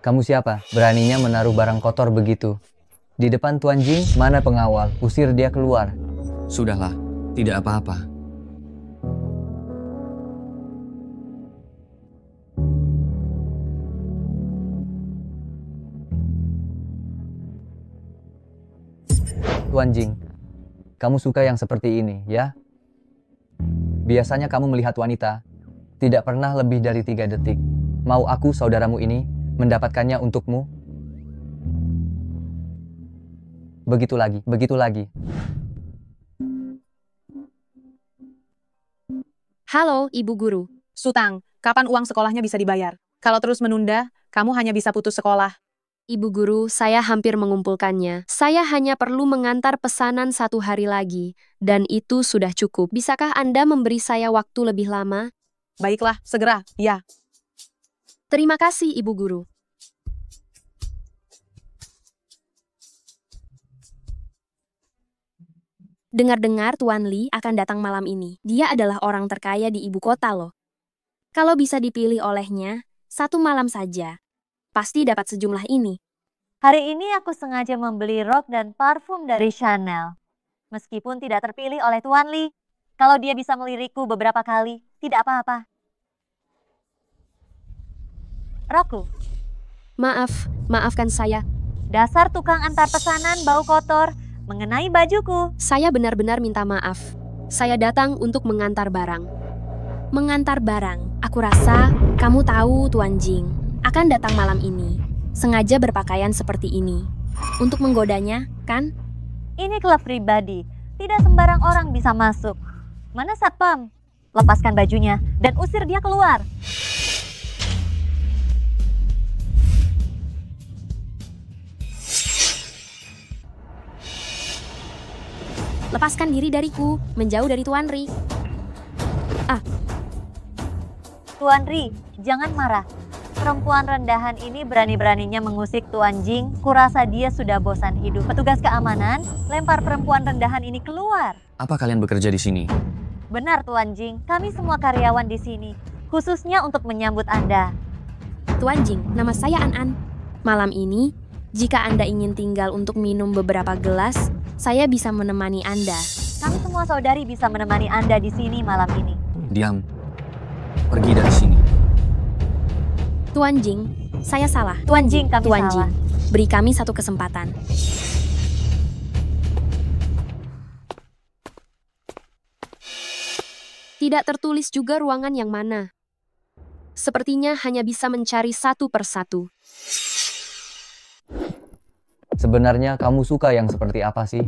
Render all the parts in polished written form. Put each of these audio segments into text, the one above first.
Kamu siapa? Beraninya menaruh barang kotor begitu. Di depan Tuan Jing, mana pengawal? Usir dia keluar. Sudahlah, tidak apa-apa. Tuan Jing, kamu suka yang seperti ini, ya? Biasanya kamu melihat wanita, tidak pernah lebih dari 3 detik. Mau aku, saudaramu ini, mendapatkannya untukmu? Begitu lagi, begitu lagi. Halo, Ibu Guru. Sutang, kapan uang sekolahnya bisa dibayar? Kalau terus menunda, kamu hanya bisa putus sekolah. Ibu Guru, saya hampir mengumpulkannya. Saya hanya perlu mengantar pesanan 1 hari lagi, dan itu sudah cukup. Bisakah Anda memberi saya waktu lebih lama? Baiklah, segera, ya. Terima kasih, Ibu Guru. Dengar-dengar Tuan Li akan datang malam ini. Dia adalah orang terkaya di ibu kota loh. Kalau bisa dipilih olehnya, 1 malam saja, pasti dapat sejumlah ini. Hari ini aku sengaja membeli rok dan parfum dari Chanel. Meskipun tidak terpilih oleh Tuan Li, kalau dia bisa melirikku beberapa kali, tidak apa-apa. Rokku. Maafkan saya. Dasar tukang antar pesanan bau kotor mengenai bajuku. Saya benar-benar minta maaf. Saya datang untuk mengantar barang. Mengantar barang. Aku rasa kamu tahu Tuan Jing akan datang malam ini. Sengaja berpakaian seperti ini. Untuk menggodanya, kan? Ini klub pribadi. Tidak sembarang orang bisa masuk. Mana satpam? Lepaskan bajunya dan usir dia keluar. Lepaskan diri dariku, menjauh dari Tuan Ri. Tuan Ri, jangan marah. Perempuan rendahan ini berani-beraninya mengusik Tuan Jing. Kurasa dia sudah bosan hidup. Petugas keamanan, lempar perempuan rendahan ini keluar. Apa kalian bekerja di sini? Benar Tuan Jing, kami semua karyawan di sini. Khususnya untuk menyambut Anda. Tuan Jing, nama saya An-An. Malam ini, jika Anda ingin tinggal untuk minum beberapa gelas, saya bisa menemani Anda. Kami semua saudari bisa menemani Anda di sini malam ini. Diam. Pergi dari sini. Tuan Jing, saya salah. Tuan Jing, kami Tuan salah. Jing, beri kami 1 kesempatan. Tidak tertulis juga ruangan yang mana. Sepertinya hanya bisa mencari 1 per 1. Sebenarnya kamu suka yang seperti apa sih?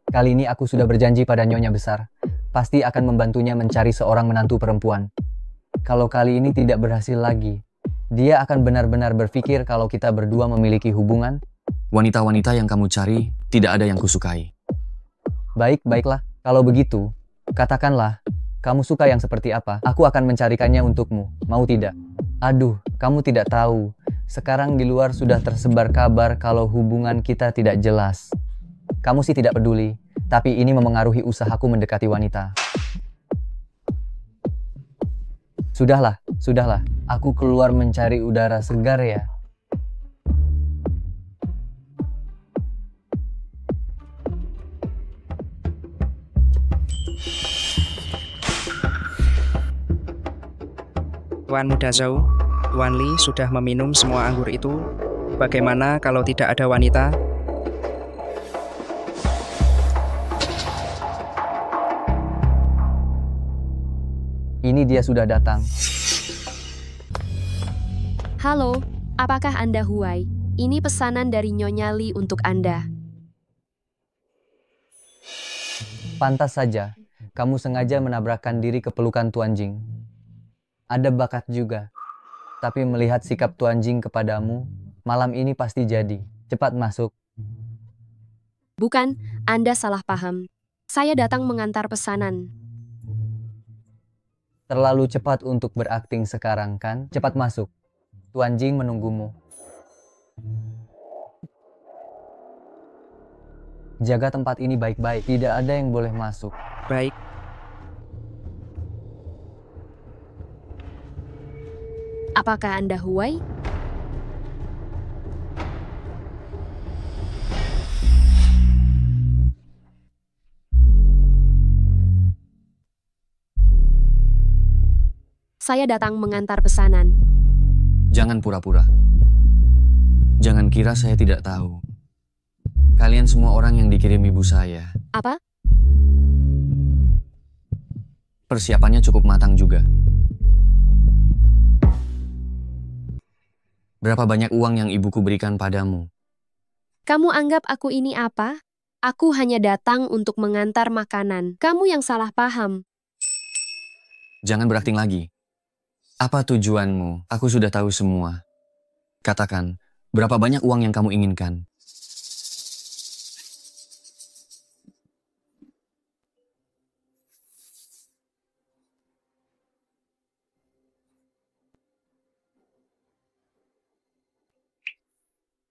Kali ini aku sudah berjanji pada Nyonya Besar. Pasti akan membantunya mencari seorang menantu perempuan. Kalau kali ini tidak berhasil lagi, dia akan benar-benar berpikir kalau kita berdua memiliki hubungan. Wanita-wanita yang kamu cari, tidak ada yang kusukai. Baiklah. Kalau begitu, katakanlah, kamu suka yang seperti apa? Aku akan mencarikannya untukmu. Mau tidak? Aduh, kamu tidak tahu. Sekarang di luar sudah tersebar kabar kalau hubungan kita tidak jelas. Kamu sih tidak peduli, tapi ini memengaruhi usahaku mendekati wanita. Sudahlah. Aku keluar mencari udara segar ya. Tuan Muda Zhou, Tuan Li sudah meminum semua anggur itu. Bagaimana kalau tidak ada wanita? Ini dia sudah datang. Halo, apakah Anda Huai? Ini pesanan dari Nyonya Li untuk Anda. Pantas saja, kamu sengaja menabrakkan diri ke pelukan Tuan Jing. Ada bakat juga. Tapi melihat sikap Tuan Jing kepadamu, malam ini pasti jadi. Cepat masuk. Bukan, Anda salah paham. Saya datang mengantar pesanan. Terlalu cepat untuk berakting sekarang kan? Cepat masuk. Tuan Jing menunggumu. Jaga tempat ini baik-baik. Tidak ada yang boleh masuk. Baik. Apakah Anda Huai? Saya datang mengantar pesanan. Jangan pura-pura. Jangan kira saya tidak tahu. Kalian semua orang yang dikirim ibu saya. Apa? Persiapannya cukup matang juga. Berapa banyak uang yang ibuku berikan padamu? Kamu anggap aku ini apa? Aku hanya datang untuk mengantar makanan. Kamu yang salah paham. Jangan berakting lagi. Apa tujuanmu? Aku sudah tahu semua. Katakan, berapa banyak uang yang kamu inginkan?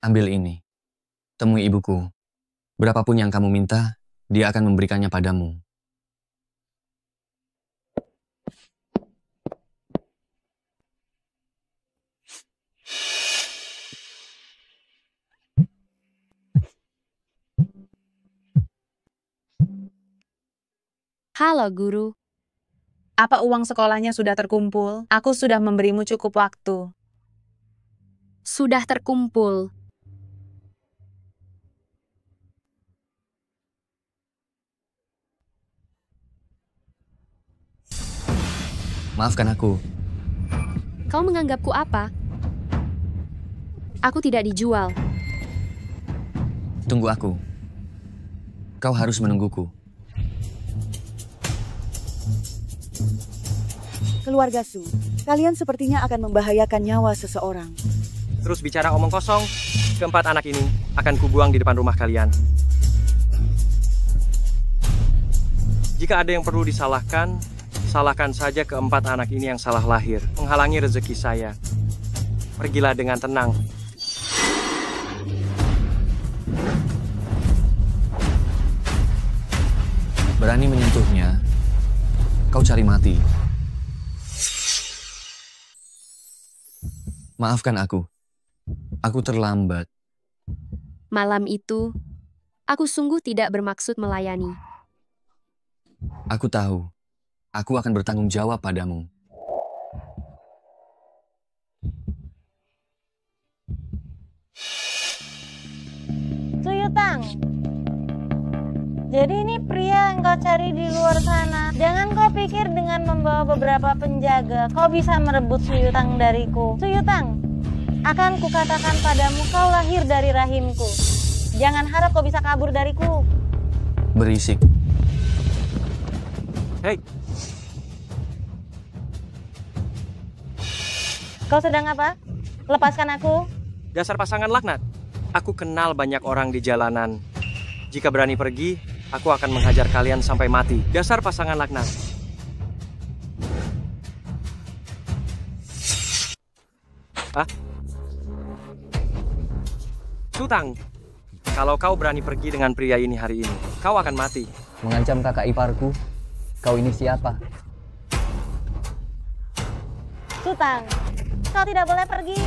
Ambil ini. Temui ibuku. Berapapun yang kamu minta, dia akan memberikannya padamu. Halo, Guru. Apa uang sekolahnya sudah terkumpul? Aku sudah memberimu cukup waktu. Sudah terkumpul. Maafkan aku. Kau menganggapku apa? Aku tidak dijual. Tunggu aku. Kau harus menungguku. Keluarga Su, kalian sepertinya akan membahayakan nyawa seseorang. Terus bicara omong kosong, keempat anak ini akan kubuang di depan rumah kalian. Jika ada yang perlu disalahkan, salahkan saja keempat anak ini yang salah lahir, menghalangi rezeki saya. Pergilah dengan tenang. Berani menyentuhnya, kau cari mati. Maafkan aku. Aku terlambat. Malam itu, aku sungguh tidak bermaksud melayani. Aku tahu. Aku akan bertanggung jawab padamu. Suyutang, jadi ini pria yang kau cari di luar sana. Jangan kau pikir dengan membawa beberapa penjaga, kau bisa merebut Suyutang dariku. Suyutang, akan kukatakan padamu kau lahir dari rahimku. Jangan harap kau bisa kabur dariku. Berisik. Hei, Kau sedang apa? Lepaskan aku. dasar pasangan laknat. Aku kenal banyak orang di jalanan. Jika berani pergi, aku akan menghajar kalian sampai mati. Dasar pasangan laknat. Hah? Sutang, kalau kau berani pergi dengan pria ini hari ini, kau akan mati. Mengancam kakak iparku? Kau ini siapa? Sutang, kau tidak boleh pergi.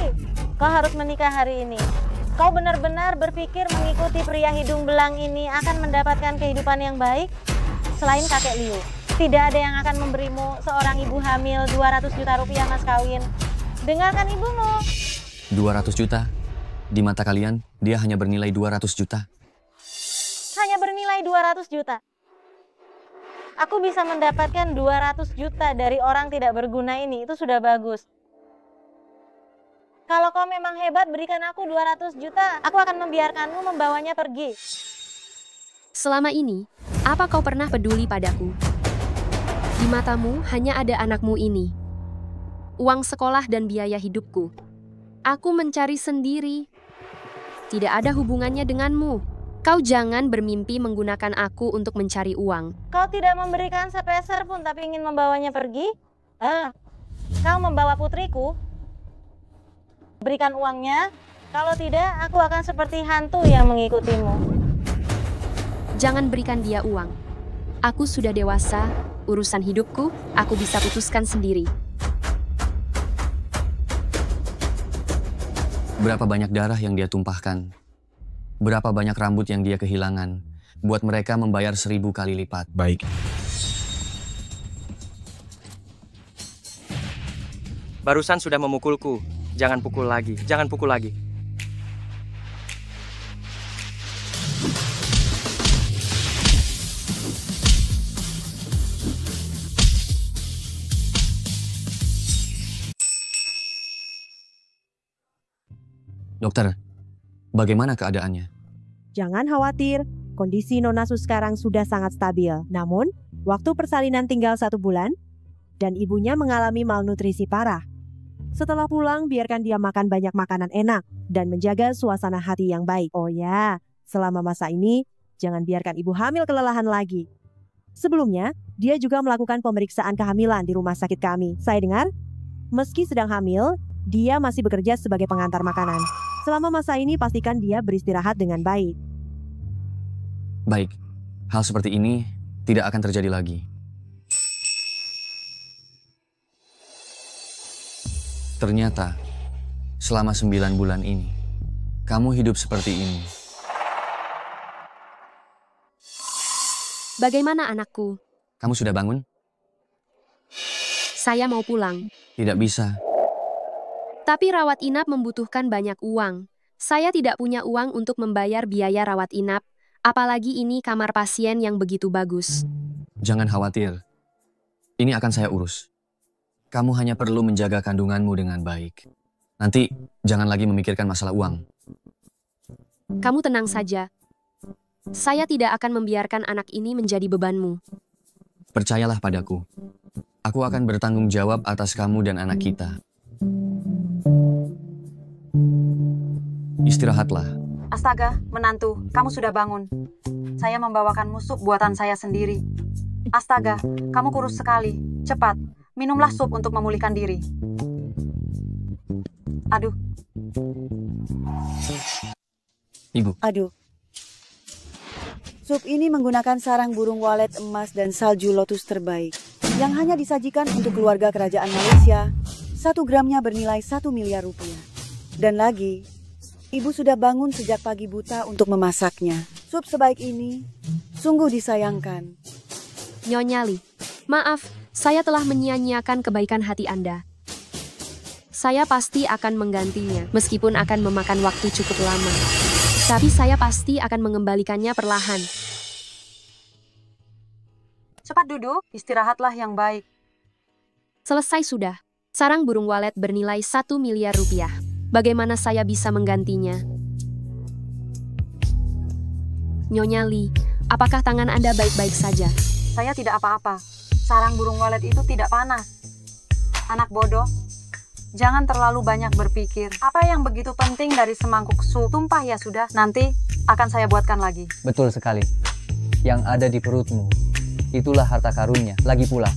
Kau harus menikah hari ini. Kau benar-benar berpikir mengikuti pria hidung belang ini akan mendapatkan kehidupan yang baik? Selain kakek Liu, tidak ada yang akan memberimu seorang ibu hamil 200 juta rupiah mas kawin. Dengarkan ibumu. 200 juta? Di mata kalian, dia hanya bernilai 200 juta. Hanya bernilai 200 juta. Aku bisa mendapatkan 200 juta dari orang tidak berguna ini, itu sudah bagus. Kalau kau memang hebat, berikan aku 200 juta. Aku akan membiarkanmu membawanya pergi. Selama ini, apa kau pernah peduli padaku? Di matamu hanya ada anakmu ini. Uang sekolah dan biaya hidupku. Aku mencari sendiri. Tidak ada hubungannya denganmu. Kau jangan bermimpi menggunakan aku untuk mencari uang. Kau tidak memberikan sepeser pun tapi ingin membawanya pergi? Kau membawa putriku? Berikan uangnya. Kalau tidak, aku akan seperti hantu yang mengikutimu. Jangan berikan dia uang. Aku sudah dewasa, urusan hidupku, aku bisa putuskan sendiri. Berapa banyak darah yang dia tumpahkan? Berapa banyak rambut yang dia kehilangan? Buat mereka membayar 1000 kali lipat. Baik. Barusan sudah memukulku. Jangan pukul lagi. Jangan pukul lagi. Dokter, bagaimana keadaannya? Jangan khawatir, kondisi Nonasu sekarang sudah sangat stabil. Namun, waktu persalinan tinggal 1 bulan, dan ibunya mengalami malnutrisi parah. Setelah pulang, biarkan dia makan banyak makanan enak, dan menjaga suasana hati yang baik. Oh ya, selama masa ini, jangan biarkan ibu hamil kelelahan lagi. Sebelumnya, dia juga melakukan pemeriksaan kehamilan di rumah sakit kami. Saya dengar, meski sedang hamil, dia masih bekerja sebagai pengantar makanan. Selama masa ini, pastikan dia beristirahat dengan baik. Baik, hal seperti ini tidak akan terjadi lagi. Ternyata, selama 9 bulan ini, kamu hidup seperti ini. Bagaimana anakku? Kamu sudah bangun? Saya mau pulang. Tidak bisa. Tapi rawat inap membutuhkan banyak uang. Saya tidak punya uang untuk membayar biaya rawat inap, apalagi ini kamar pasien yang begitu bagus. Jangan khawatir. Ini akan saya urus. Kamu hanya perlu menjaga kandunganmu dengan baik. Nanti jangan lagi memikirkan masalah uang. Kamu tenang saja. Saya tidak akan membiarkan anak ini menjadi bebanmu. Percayalah padaku. Aku akan bertanggung jawab atas kamu dan anak kita. Istirahatlah. Astaga, menantu, kamu sudah bangun. Saya membawakanmu sup buatan saya sendiri. Astaga, kamu kurus sekali. Cepat, minumlah sup untuk memulihkan diri. Aduh. Ibu. Aduh. Sup ini menggunakan sarang burung walet emas dan salju lotus terbaik yang hanya disajikan untuk keluarga kerajaan Malaysia. 1 gramnya bernilai 1 miliar rupiah. Dan lagi, ibu sudah bangun sejak pagi buta untuk memasaknya. Sup sebaik ini sungguh disayangkan. Nyonya Li, maaf, saya telah menyia-nyiakan kebaikan hati Anda. Saya pasti akan menggantinya, meskipun akan memakan waktu cukup lama. Tapi saya pasti akan mengembalikannya perlahan. Cepat duduk, istirahatlah yang baik. Selesai sudah. Sarang burung walet bernilai 1 miliar rupiah. Bagaimana saya bisa menggantinya? Nyonya Li, apakah tangan Anda baik-baik saja? Saya tidak apa-apa. Sarang burung walet itu tidak panas. Anak bodoh, jangan terlalu banyak berpikir. Apa yang begitu penting dari semangkuk sup? Tumpah ya sudah, nanti akan saya buatkan lagi. Betul sekali. Yang ada di perutmu, itulah harta karunnya. Lagi pula,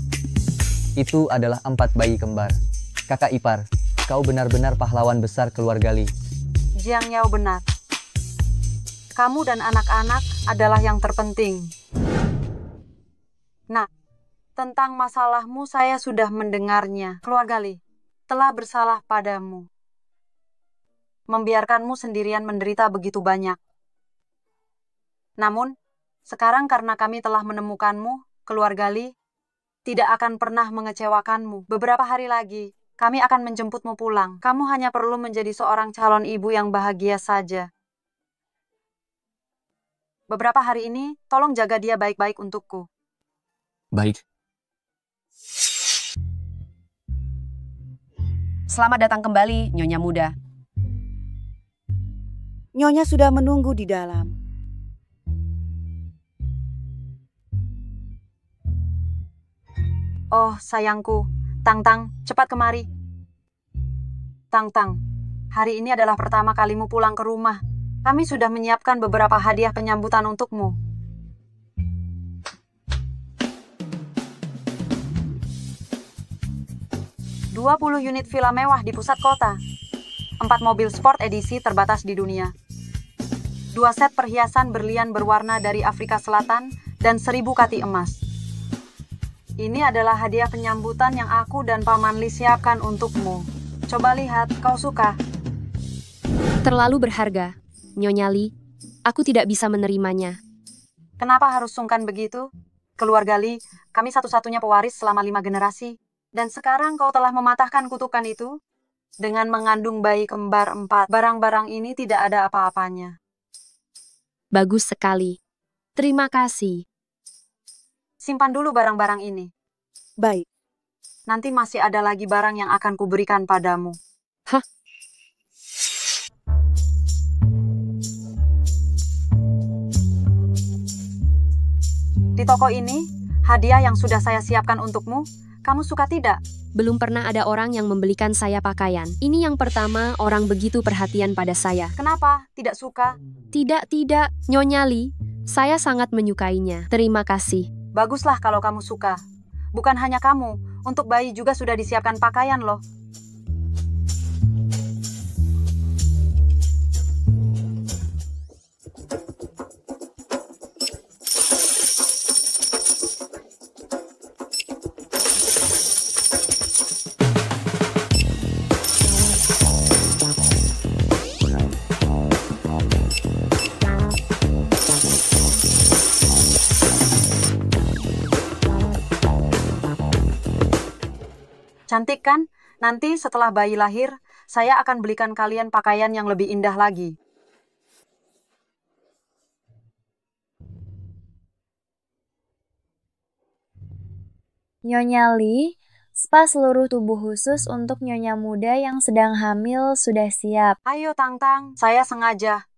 itu adalah 4 bayi kembar. Kakak ipar, kau benar-benar pahlawan besar keluarga Li. Jiang Yao benar. Kamu dan anak-anak adalah yang terpenting. Nah, tentang masalahmu saya sudah mendengarnya. Keluarga Li telah bersalah padamu. Membiarkanmu sendirian menderita begitu banyak. Namun, sekarang karena kami telah menemukanmu, keluarga Li tidak akan pernah mengecewakanmu. Beberapa hari lagi, kami akan menjemputmu pulang. Kamu hanya perlu menjadi seorang calon ibu yang bahagia saja. Beberapa hari ini, tolong jaga dia baik-baik untukku. Baik. Selamat datang kembali, Nyonya Muda. Nyonya sudah menunggu di dalam. Oh, sayangku. Tang-Tang, cepat kemari. Tang-Tang, hari ini adalah pertama kalimu pulang ke rumah. Kami sudah menyiapkan beberapa hadiah penyambutan untukmu. $20 unit villa mewah di pusat kota. 4 mobil sport edisi terbatas di dunia. 2 set perhiasan berlian berwarna dari Afrika Selatan dan 1000 kati emas. Ini adalah hadiah penyambutan yang aku dan Paman Li siapkan untukmu. Coba lihat, kau suka? Terlalu berharga, Nyonya Li. Aku tidak bisa menerimanya. Kenapa harus sungkan begitu? Keluarga Li, kami satu-satunya pewaris selama 5 generasi. Dan sekarang kau telah mematahkan kutukan itu dengan mengandung bayi kembar 4. Barang-barang ini tidak ada apa-apanya. Bagus sekali. Terima kasih. Simpan dulu barang-barang ini. Baik. Nanti masih ada lagi barang yang akan kuberikan padamu. Hah? Di toko ini, hadiah yang sudah saya siapkan untukmu, kamu suka tidak? Belum pernah ada orang yang membelikan saya pakaian. Ini yang pertama orang begitu perhatian pada saya. Kenapa? Tidak suka? Tidak, Nyonya Li. Saya sangat menyukainya. Terima kasih. Baguslah kalau kamu suka. Bukan hanya kamu, untuk bayi juga sudah disiapkan pakaian loh. Cantik kan? Nanti setelah bayi lahir, saya akan belikan kalian pakaian yang lebih indah lagi. Nyonya Li, spa seluruh tubuh khusus untuk nyonya muda yang sedang hamil sudah siap. Ayo Tang-Tang, saya sengaja,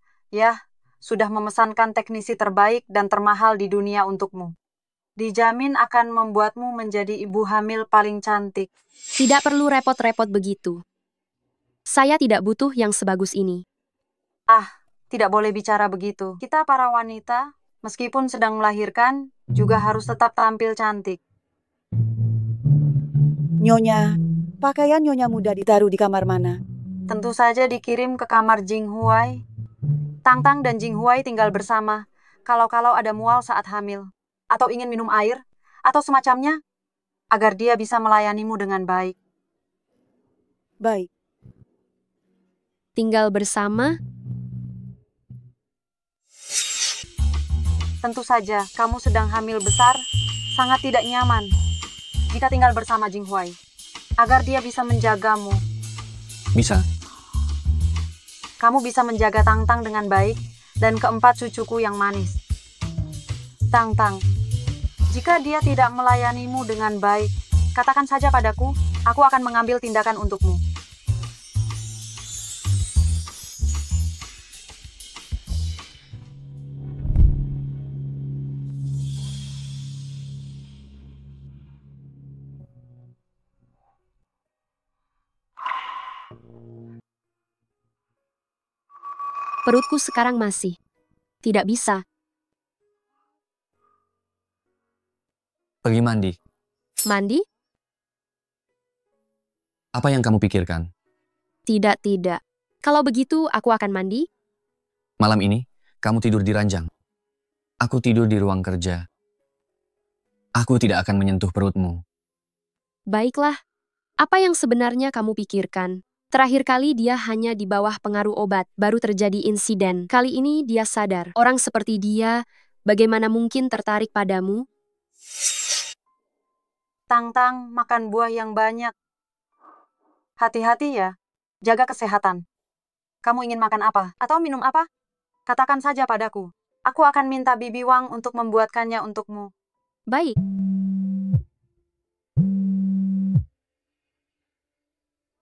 sudah memesankan teknisi terbaik dan termahal di dunia untukmu. Dijamin akan membuatmu menjadi ibu hamil paling cantik. Tidak perlu repot-repot begitu. Saya tidak butuh yang sebagus ini. Tidak boleh bicara begitu. Kita para wanita, meskipun sedang melahirkan, juga harus tetap tampil cantik. Nyonya, pakaian nyonya muda ditaruh di kamar mana? Tentu saja dikirim ke kamar Jing Huai. Tang-Tang dan Jing Huai tinggal bersama, kalau-kalau ada mual saat hamil, atau ingin minum air, atau semacamnya, agar dia bisa melayanimu dengan baik. Baik. Tinggal bersama? Tentu saja, kamu sedang hamil besar, sangat tidak nyaman jika tinggal bersama Jing Huai, agar dia bisa menjagamu. Bisa. Kamu bisa menjaga Tang-Tang dengan baik, dan keempat cucuku yang manis. Tang-Tang, jika dia tidak melayanimu dengan baik, katakan saja padaku, aku akan mengambil tindakan untukmu. Perutku sekarang masih. Tidak bisa. Pergi mandi. Mandi? Apa yang kamu pikirkan? Tidak. Kalau begitu, aku akan mandi. Malam ini, kamu tidur di ranjang. Aku tidur di ruang kerja. Aku tidak akan menyentuh perutmu. Baiklah. Apa yang sebenarnya kamu pikirkan? Terakhir kali dia hanya di bawah pengaruh obat, baru terjadi insiden. Kali ini dia sadar. Orang seperti dia, bagaimana mungkin tertarik padamu? Tang-Tang, makan buah yang banyak. Hati-hati ya, jaga kesehatan. Kamu ingin makan apa? Atau minum apa? Katakan saja padaku. Aku akan minta Bibi Wang untuk membuatkannya untukmu. Baik.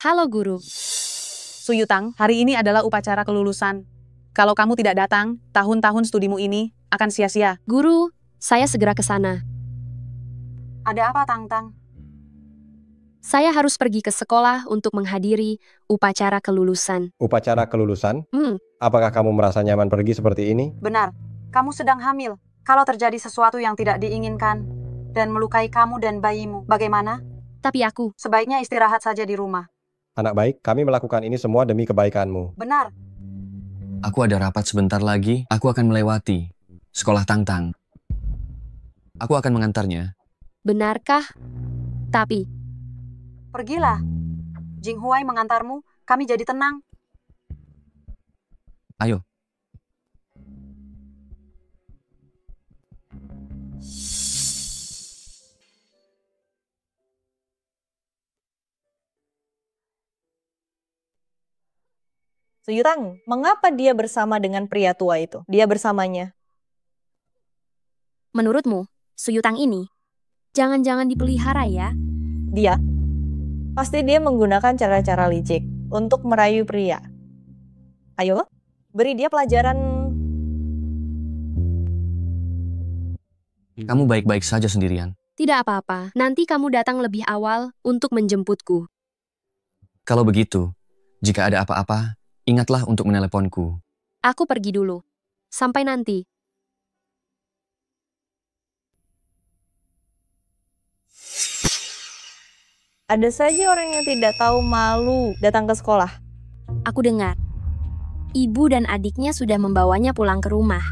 Halo guru. Suyutang, hari ini adalah upacara kelulusan. Kalau kamu tidak datang, tahun-tahun studimu ini akan sia-sia. Guru, saya segera ke sana. Ada apa, Tang-Tang? Saya harus pergi ke sekolah untuk menghadiri upacara kelulusan. Upacara kelulusan? Apakah kamu merasa nyaman pergi seperti ini? Benar, kamu sedang hamil. Kalau terjadi sesuatu yang tidak diinginkan dan melukai kamu dan bayimu, bagaimana? Tapi aku... Sebaiknya istirahat saja di rumah. Anak baik, kami melakukan ini semua demi kebaikanmu. Benar. Aku ada rapat sebentar lagi, aku akan melewati sekolah Tang-Tang. Aku akan mengantarnya. Benarkah? Tapi... Pergilah. Jing Huai mengantarmu, kami jadi tenang. Ayo. Suyutang, mengapa dia bersama dengan pria tua itu? Dia bersamanya. Menurutmu, Suyutang ini jangan-jangan dipelihara ya? Dia? Pasti dia menggunakan cara-cara licik untuk merayu pria. Ayo, beri dia pelajaran. Kamu baik-baik saja sendirian. Tidak apa-apa, nanti kamu datang lebih awal untuk menjemputku. Kalau begitu, jika ada apa-apa, ingatlah untuk meneleponku. Aku pergi dulu. Sampai nanti. Ada saja orang yang tidak tahu malu datang ke sekolah. Aku dengar. Ibu dan adiknya sudah membawanya pulang ke rumah.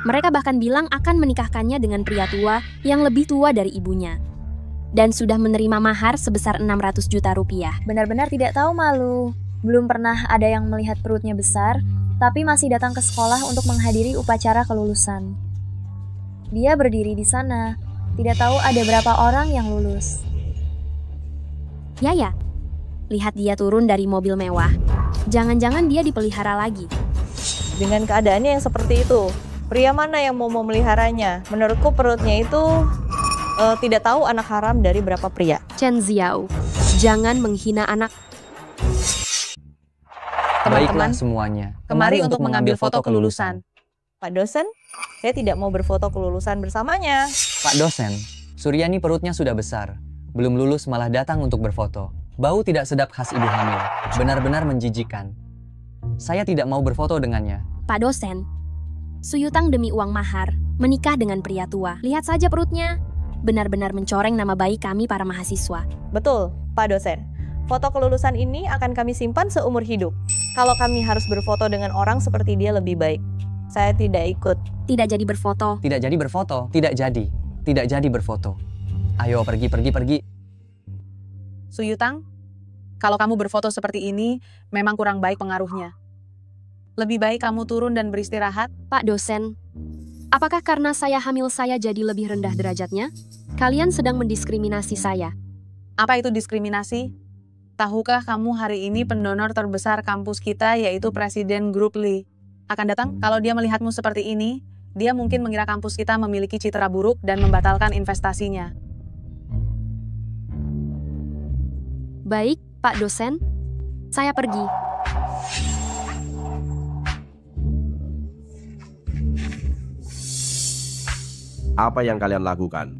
Mereka bahkan bilang akan menikahkannya dengan pria tua yang lebih tua dari ibunya. Dan sudah menerima mahar sebesar 600 juta rupiah. Benar-benar tidak tahu malu. Belum pernah ada yang melihat perutnya besar, tapi masih datang ke sekolah untuk menghadiri upacara kelulusan. Dia berdiri di sana, tidak tahu ada berapa orang yang lulus. Ya, lihat dia turun dari mobil mewah. Jangan-jangan dia dipelihara lagi. Dengan keadaannya yang seperti itu, pria mana yang mau memeliharanya? Menurutku perutnya itu tidak tahu anak haram dari berapa pria. Chen Xiao, jangan menghina anak. Baiklah semuanya, kemari untuk mengambil foto kelulusan. Pak dosen, saya tidak mau berfoto kelulusan bersamanya. Pak dosen, Suryani perutnya sudah besar. Belum lulus malah datang untuk berfoto. Bau tidak sedap khas ibu hamil. Benar-benar menjijikan. Saya tidak mau berfoto dengannya. Pak dosen, Suyutang demi uang mahar, menikah dengan pria tua. Lihat saja perutnya. Benar-benar mencoreng nama baik kami para mahasiswa. Betul, Pak dosen. Foto kelulusan ini akan kami simpan seumur hidup. Kalau kami harus berfoto dengan orang seperti dia lebih baik. Saya tidak ikut. Tidak jadi berfoto. Tidak jadi berfoto. Tidak jadi. Tidak jadi berfoto. Ayo pergi. Suyutang, kalau kamu berfoto seperti ini, memang kurang baik pengaruhnya. Lebih baik kamu turun dan beristirahat. Pak dosen, apakah karena saya hamil saya jadi lebih rendah derajatnya? Kalian sedang mendiskriminasi saya. Apa itu diskriminasi? Tahukah kamu hari ini pendonor terbesar kampus kita yaitu Presiden Grup Lee akan datang? Kalau dia melihatmu seperti ini, dia mungkin mengira kampus kita memiliki citra buruk dan membatalkan investasinya. Baik, Pak dosen. Saya pergi. Apa yang kalian lakukan?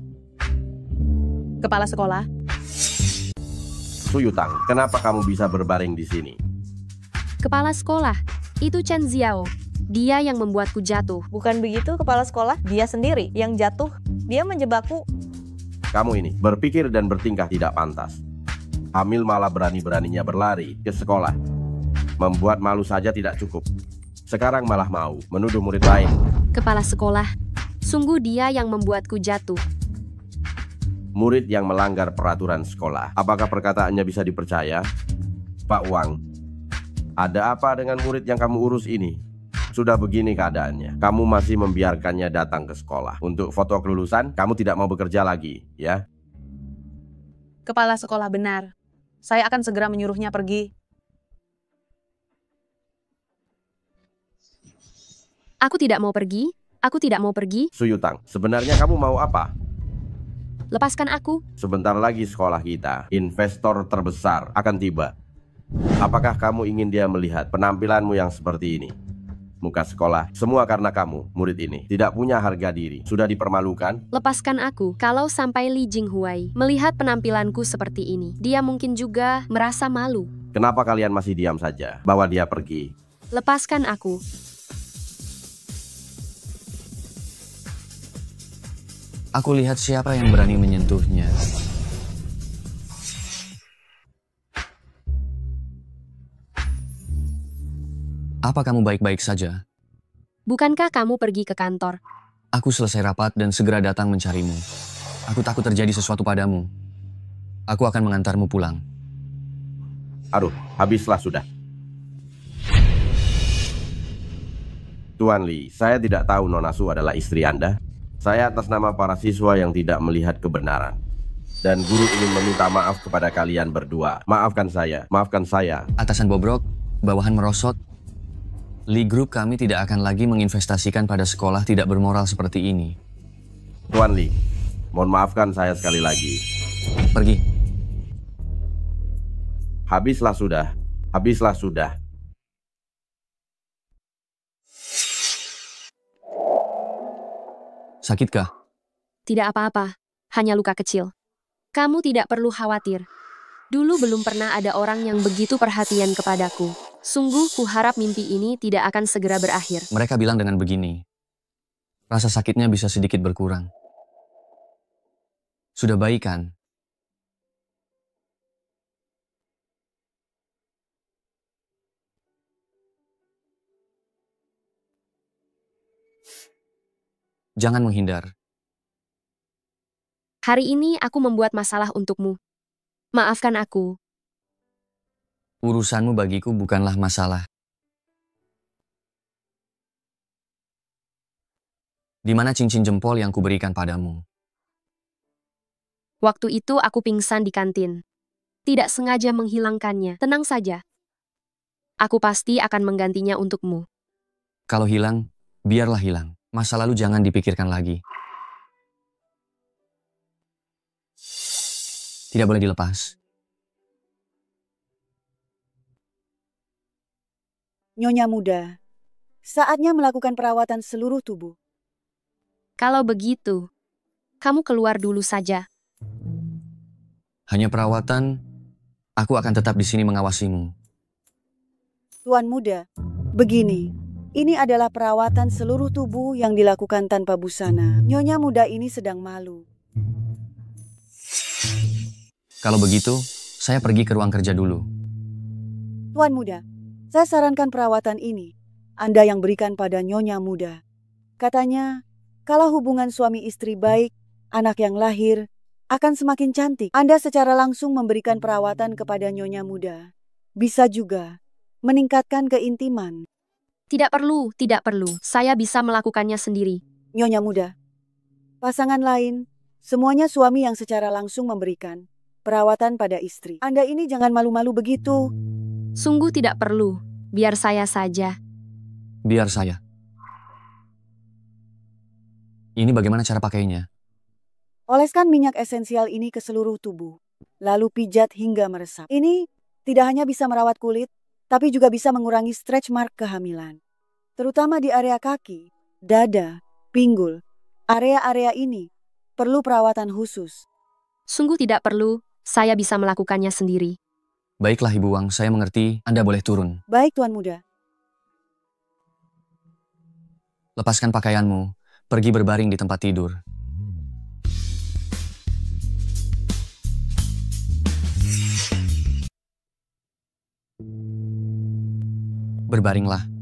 Kepala sekolah. Suyutang, kenapa kamu bisa berbaring di sini? Kepala sekolah, itu Chen Xiao. Dia yang membuatku jatuh. Bukan begitu, kepala sekolah? Dia sendiri yang jatuh. Dia menjebakku. Kamu ini berpikir dan bertingkah tidak pantas. Hamil malah berani-beraninya berlari ke sekolah. Membuat malu saja tidak cukup. Sekarang malah mau menuduh murid lain. Kepala sekolah, sungguh dia yang membuatku jatuh. Murid yang melanggar peraturan sekolah. Apakah perkataannya bisa dipercaya? Pak Wang, ada apa dengan murid yang kamu urus ini? Sudah begini keadaannya. Kamu masih membiarkannya datang ke sekolah. Untuk foto kelulusan, kamu tidak mau bekerja lagi, ya? Kepala sekolah benar. Saya akan segera menyuruhnya pergi. Aku tidak mau pergi. Aku tidak mau pergi. Suyutang, sebenarnya kamu mau apa? Lepaskan aku. Sebentar lagi sekolah kita, investor terbesar akan tiba. Apakah kamu ingin dia melihat penampilanmu yang seperti ini? Muka sekolah, semua karena kamu, murid ini. Tidak punya harga diri, sudah dipermalukan. Lepaskan aku. Kalau sampai Li Jinghuai melihat penampilanku seperti ini, dia mungkin juga merasa malu. Kenapa kalian masih diam saja? Bawa dia pergi. Lepaskan aku. Aku lihat siapa yang berani menyentuhnya. Apa kamu baik-baik saja? Bukankah kamu pergi ke kantor? Aku selesai rapat dan segera datang mencarimu. Aku takut terjadi sesuatu padamu. Aku akan mengantarmu pulang. Aduh, habislah sudah. Tuan Lee, saya tidak tahu Nona Su adalah istri Anda. Saya atas nama para siswa yang tidak melihat kebenaran. Dan guru ingin meminta maaf kepada kalian berdua. Maafkan saya, maafkan saya. Atasan bobrok, bawahan merosot. Lee Group kami tidak akan lagi menginvestasikan pada sekolah tidak bermoral seperti ini. Tuan Lee, mohon maafkan saya sekali lagi. Pergi. Habislah sudah. Habislah sudah. Sakitkah? Tidak apa-apa, hanya luka kecil. Kamu tidak perlu khawatir. Dulu belum pernah ada orang yang begitu perhatian kepadaku. Sungguh kuharap mimpi ini tidak akan segera berakhir. Mereka bilang dengan begini, rasa sakitnya bisa sedikit berkurang. Sudah baik kan? Jangan menghindar. Hari ini aku membuat masalah untukmu. Maafkan aku. Urusanmu bagiku bukanlah masalah. Di mana cincin jempol yang kuberikan padamu? Waktu itu aku pingsan di kantin. Tidak sengaja menghilangkannya. Tenang saja. Aku pasti akan menggantinya untukmu. Kalau hilang, biarlah hilang. Masa lalu jangan dipikirkan lagi. Tidak boleh dilepas. Nyonya muda, saatnya melakukan perawatan seluruh tubuh. Kalau begitu, kamu keluar dulu saja. Hanya perawatan, aku akan tetap di sini mengawasimu. Tuan muda, begini. Ini adalah perawatan seluruh tubuh yang dilakukan tanpa busana. Nyonya muda ini sedang malu. Kalau begitu, saya pergi ke ruang kerja dulu. Tuan muda, saya sarankan perawatan ini. Anda yang berikan pada nyonya muda. Katanya, kalau hubungan suami istri baik, anak yang lahir akan semakin cantik. Anda secara langsung memberikan perawatan kepada nyonya muda. Bisa juga meningkatkan keintiman. Tidak perlu, tidak perlu. Saya bisa melakukannya sendiri. Nyonya muda, pasangan lain, semuanya suami yang secara langsung memberikan perawatan pada istri. Anda ini jangan malu-malu begitu. Sungguh tidak perlu. Biar saya saja. Biar saya. Ini bagaimana cara pakainya? Oleskan minyak esensial ini ke seluruh tubuh. Lalu pijat hingga meresap. Ini tidak hanya bisa merawat kulit, tapi juga bisa mengurangi stretch mark kehamilan. Terutama di area kaki, dada, pinggul. Area-area ini perlu perawatan khusus. Sungguh tidak perlu, saya bisa melakukannya sendiri. Baiklah Ibu Wang, saya mengerti. Anda boleh turun. Baik Tuan muda. Lepaskan pakaianmu, pergi berbaring di tempat tidur. Berbaringlah.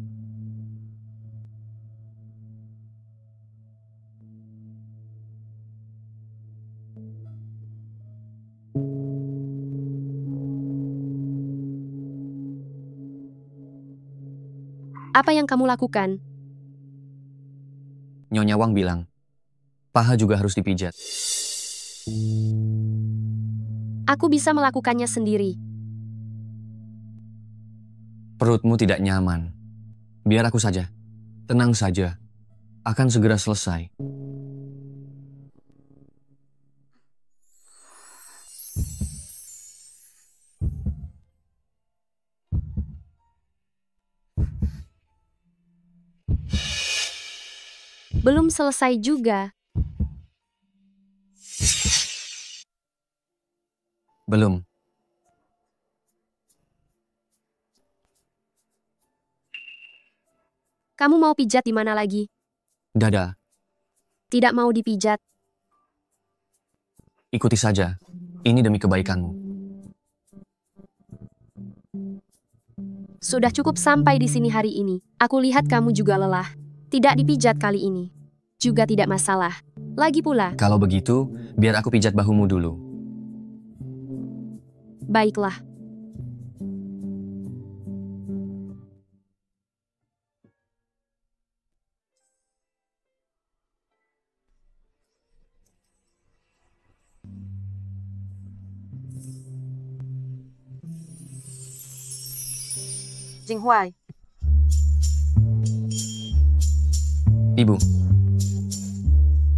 Apa yang kamu lakukan? Nyonya Wang bilang, paha juga harus dipijat. Aku bisa melakukannya sendiri. Perutmu tidak nyaman. Biar aku saja. Tenang saja. Akan segera selesai. Belum selesai juga. Belum. Kamu mau pijat di mana lagi? Dada. Tidak mau dipijat. Ikuti saja. Ini demi kebaikanmu. Sudah cukup sampai di sini hari ini. Aku lihat kamu juga lelah. Tidak dipijat kali ini. Juga tidak masalah. Lagi pula. Kalau begitu, biar aku pijat bahumu dulu. Baiklah. Jinghuai, Ibu,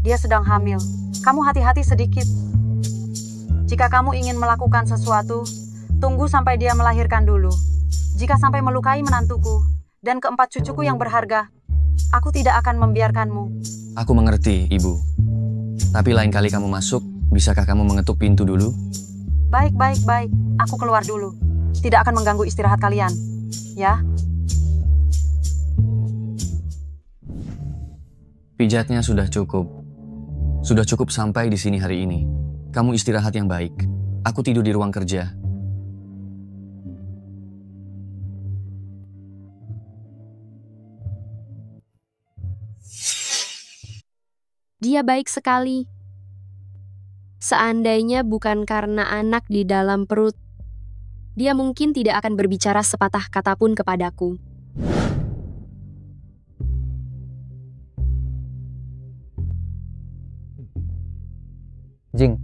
Dia sedang hamil. Kamu hati-hati sedikit. Jika kamu ingin melakukan sesuatu, tunggu sampai dia melahirkan dulu. Jika sampai melukai menantuku dan keempat cucuku yang berharga, aku tidak akan membiarkanmu. aku mengerti, Ibu. Tapi lain kali kamu masuk, bisakah kamu mengetuk pintu dulu? Baik. Aku keluar dulu. Tidak akan mengganggu istirahat kalian. Ya? Pijatnya sudah cukup. Sudah cukup sampai di sini hari ini. Kamu istirahat yang baik. Aku tidur di ruang kerja. Dia baik sekali. Seandainya bukan karena anak di dalam perut, dia mungkin tidak akan berbicara sepatah kata pun kepadaku. Jing,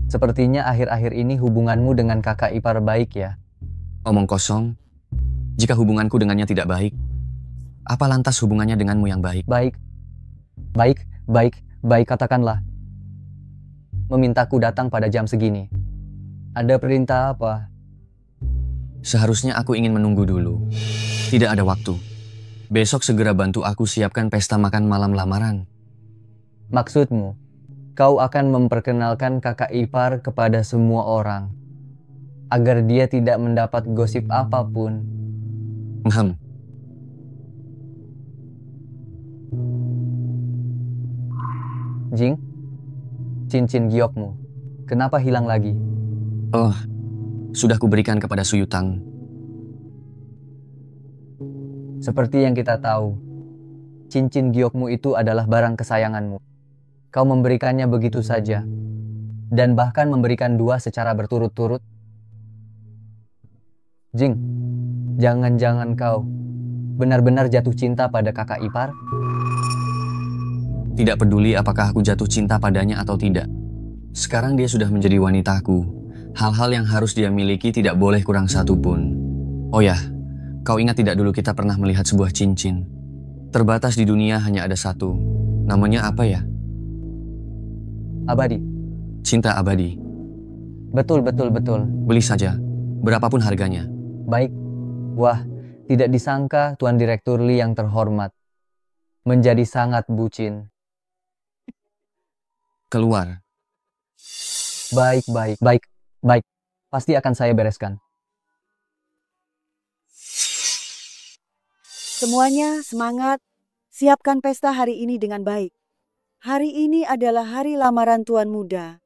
sepertinya akhir-akhir ini hubunganmu dengan kakak ipar baik ya? Omong kosong. Jika hubunganku dengannya tidak baik, apa lantas hubungannya denganmu yang baik? Baik, katakanlah. Memintaku datang pada jam segini. Ada perintah apa? Seharusnya aku ingin menunggu dulu. Tidak ada waktu. Besok segera bantu aku siapkan pesta makan malam lamaran. Maksudmu, kau akan memperkenalkan kakak ipar kepada semua orang, agar dia tidak mendapat gosip apapun. Jing, cincin giokmu, kenapa hilang lagi? Oh, sudah kuberikan kepada Suyutang. Seperti yang kita tahu, cincin giokmu itu adalah barang kesayanganmu. Kau memberikannya begitu saja, dan bahkan memberikan 2 secara berturut-turut. Jing, jangan-jangan kau benar-benar jatuh cinta pada kakak ipar? Tidak peduli apakah aku jatuh cinta padanya atau tidak. Sekarang dia sudah menjadi wanitaku. Hal-hal yang harus dia miliki tidak boleh kurang satu pun. Oh ya, kau ingat tidak dulu kita pernah melihat sebuah cincin? Terbatas di dunia hanya ada satu. Namanya apa ya? Abadi. Cinta abadi. Betul. Beli saja, berapapun harganya. Baik. Wah, tidak disangka Tuan Direktur Lee yang terhormat menjadi sangat bucin. Keluar. Baik. Pasti akan saya bereskan. Semuanya semangat. Siapkan pesta hari ini dengan baik. Hari ini adalah hari lamaran tuan muda.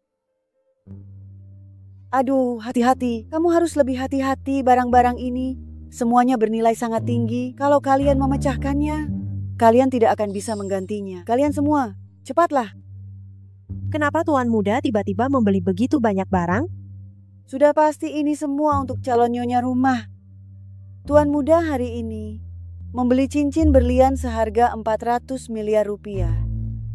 Aduh, hati-hati. Kamu harus lebih hati-hati barang-barang ini. Semuanya bernilai sangat tinggi. Kalau kalian memecahkannya, kalian tidak akan bisa menggantinya. Kalian semua, cepatlah. Kenapa tuan muda tiba-tiba membeli begitu banyak barang? Sudah pasti ini semua untuk calon nyonya rumah. Tuan muda hari ini membeli cincin berlian seharga 400 miliar rupiah.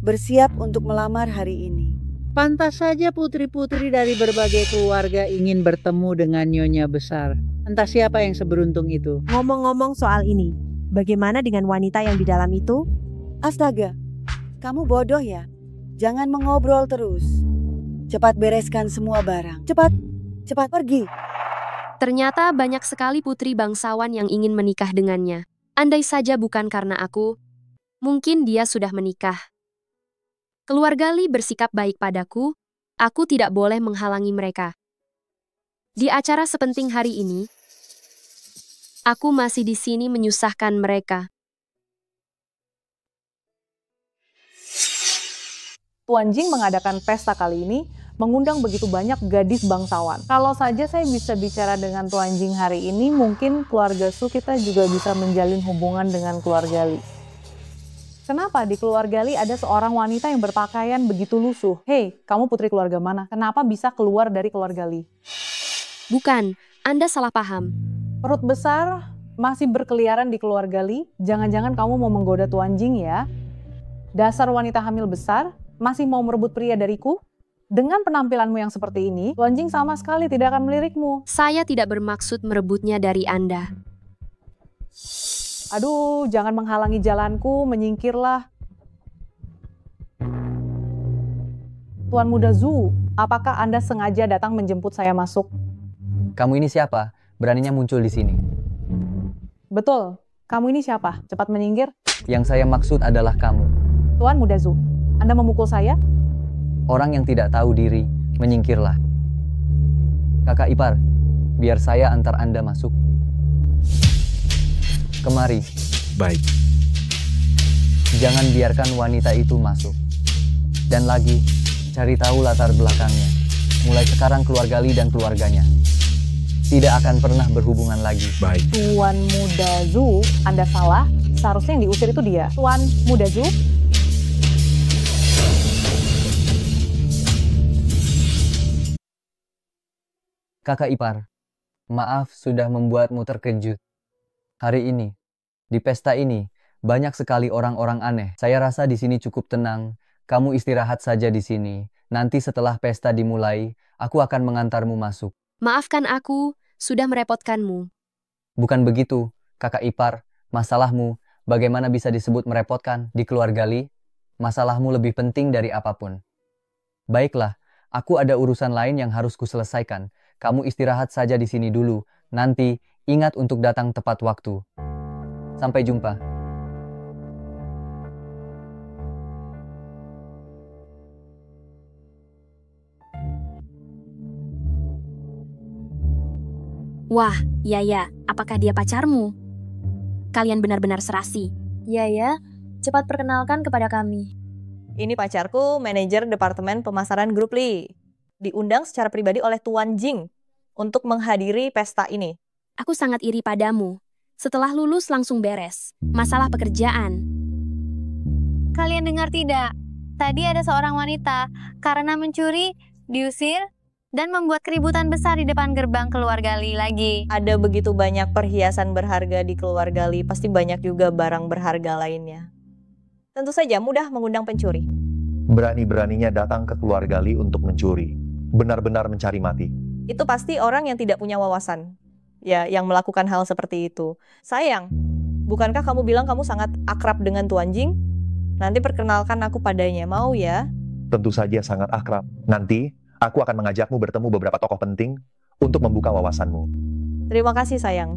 Bersiap untuk melamar hari ini. Pantas saja putri-putri dari berbagai keluarga ingin bertemu dengan nyonya besar. Entah siapa yang seberuntung itu. Ngomong-ngomong soal ini, bagaimana dengan wanita yang di dalam itu? Astaga, kamu bodoh ya? Jangan mengobrol terus. Cepat bereskan semua barang. Cepat pergi. Ternyata banyak sekali putri bangsawan yang ingin menikah dengannya. Andai saja bukan karena aku, mungkin dia sudah menikah. Keluarga Lee bersikap baik padaku, aku tidak boleh menghalangi mereka. Di acara sepenting hari ini, aku masih di sini menyusahkan mereka. Tuan Jing mengadakan pesta kali ini mengundang begitu banyak gadis bangsawan. Kalau saja saya bisa bicara dengan Tuan Jing hari ini, mungkin keluarga Su kita juga bisa menjalin hubungan dengan keluarga Li. Kenapa di keluarga Li ada seorang wanita yang berpakaian begitu lusuh? Hei, kamu putri keluarga mana? Kenapa bisa keluar dari keluarga Li? Bukan, Anda salah paham. Perut besar masih berkeliaran di keluarga Li? Jangan-jangan kamu mau menggoda Tuan Jing ya? Dasar wanita hamil besar, masih mau merebut pria dariku? Dengan penampilanmu yang seperti ini, Tuan Jing sama sekali tidak akan melirikmu. Saya tidak bermaksud merebutnya dari Anda. Aduh, jangan menghalangi jalanku, menyingkirlah. Tuan Muda Zhu, apakah Anda sengaja datang menjemput saya masuk? Kamu ini siapa? Beraninya muncul di sini. Betul. Kamu ini siapa? Cepat menyinggir. Yang saya maksud adalah kamu. Tuan Muda Zhu, Anda memukul saya? Orang yang tidak tahu diri, menyingkirlah. Kakak ipar, biar saya antar Anda masuk. Kemari. Baik. Jangan biarkan wanita itu masuk. Dan lagi, cari tahu latar belakangnya. Mulai sekarang keluarga Li dan keluarganya tidak akan pernah berhubungan lagi. Baik. Tuan Muda Zhu, Anda salah. Seharusnya yang diusir itu dia. Tuan Muda Zhu. Kakak ipar, maaf sudah membuatmu terkejut. Hari ini, di pesta ini, banyak sekali orang-orang aneh. Saya rasa di sini cukup tenang. Kamu istirahat saja di sini. Nanti setelah pesta dimulai, aku akan mengantarmu masuk. Maafkan aku, sudah merepotkanmu. Bukan begitu, kakak ipar. Masalahmu, bagaimana bisa disebut merepotkan di keluarga Li? Masalahmu lebih penting dari apapun. Baiklah, aku ada urusan lain yang harus kuselesaikan. Kamu istirahat saja di sini dulu. Nanti, ingat untuk datang tepat waktu. Sampai jumpa. Wah, Yaya, apakah dia pacarmu? Kalian benar-benar serasi. Yaya, cepat perkenalkan kepada kami. Ini pacarku, manajer Departemen Pemasaran Grup Li. Diundang secara pribadi oleh Tuan Jing untuk menghadiri pesta ini. Aku sangat iri padamu. Setelah lulus langsung beres. Masalah pekerjaan. Kalian dengar tidak? Tadi ada seorang wanita karena mencuri, diusir, dan membuat keributan besar di depan gerbang keluarga Li lagi. Ada begitu banyak perhiasan berharga di keluarga Li, pasti banyak juga barang berharga lainnya. Tentu saja mudah mengundang pencuri. Berani-beraninya datang ke keluarga Li untuk mencuri. Benar-benar mencari mati. Itu pasti orang yang tidak punya wawasan. Ya, yang melakukan hal seperti itu. Sayang, bukankah kamu bilang kamu sangat akrab dengan Tuan Jing? Nanti perkenalkan aku padanya, mau ya? Tentu saja sangat akrab. Nanti, aku akan mengajakmu bertemu beberapa tokoh penting untuk membuka wawasanmu. Terima kasih, sayang.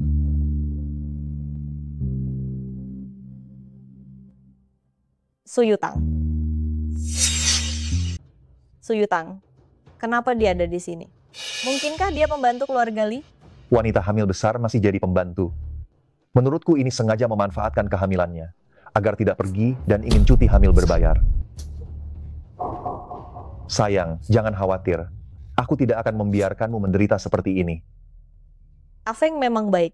Suyutang. Suyutang, kenapa dia ada di sini? Mungkinkah dia pembantu keluarga Li? Wanita hamil besar masih jadi pembantu. Menurutku ini sengaja memanfaatkan kehamilannya, agar tidak pergi dan ingin cuti hamil berbayar. Sayang, jangan khawatir. Aku tidak akan membiarkanmu menderita seperti ini. Afeng memang baik.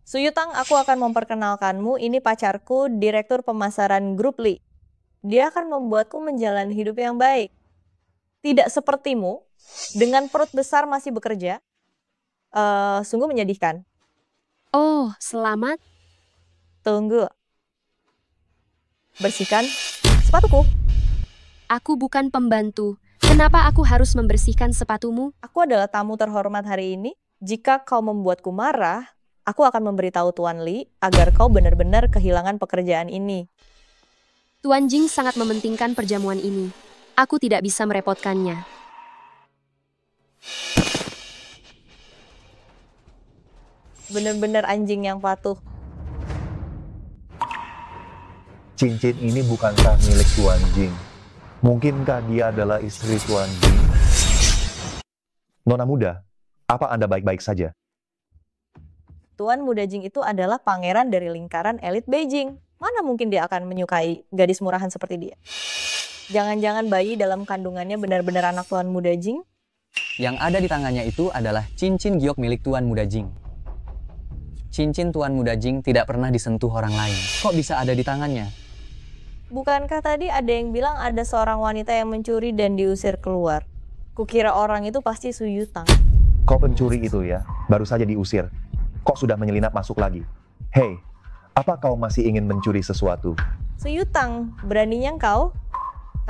Suyutang, aku akan memperkenalkanmu. Ini pacarku, Direktur Pemasaran Grup Li. Dia akan membuatku menjalani hidup yang baik. Tidak sepertimu, dengan perut besar masih bekerja. Sungguh menyedihkan. Oh, selamat. Tunggu. Bersihkan sepatuku. Aku bukan pembantu. Kenapa aku harus membersihkan sepatumu? Aku adalah tamu terhormat hari ini. Jika kau membuatku marah, aku akan memberitahu Tuan Li agar kau benar-benar kehilangan pekerjaan ini. Tuan Jing sangat mementingkan perjamuan ini. Aku tidak bisa merepotkannya. Benar-benar anjing yang patuh. Cincin ini bukankah milik Tuan Jing? Mungkinkah dia adalah istri Tuan Jing? Nona muda, apa Anda baik-baik saja? Tuan Muda Jing itu adalah pangeran dari lingkaran elit Beijing. Mana mungkin dia akan menyukai gadis murahan seperti dia? Jangan-jangan bayi dalam kandungannya benar-benar anak Tuan Muda Jing? Yang ada di tangannya itu adalah cincin giok milik Tuan Muda Jing. Cincin Tuan Muda Jing tidak pernah disentuh orang lain. Kok bisa ada di tangannya? Bukankah tadi ada yang bilang ada seorang wanita yang mencuri dan diusir keluar? Kukira orang itu pasti Suyutang. Kau pencuri itu ya, baru saja diusir. Kok sudah menyelinap masuk lagi? Hei, apa kau masih ingin mencuri sesuatu? Suyutang, beraninya kau?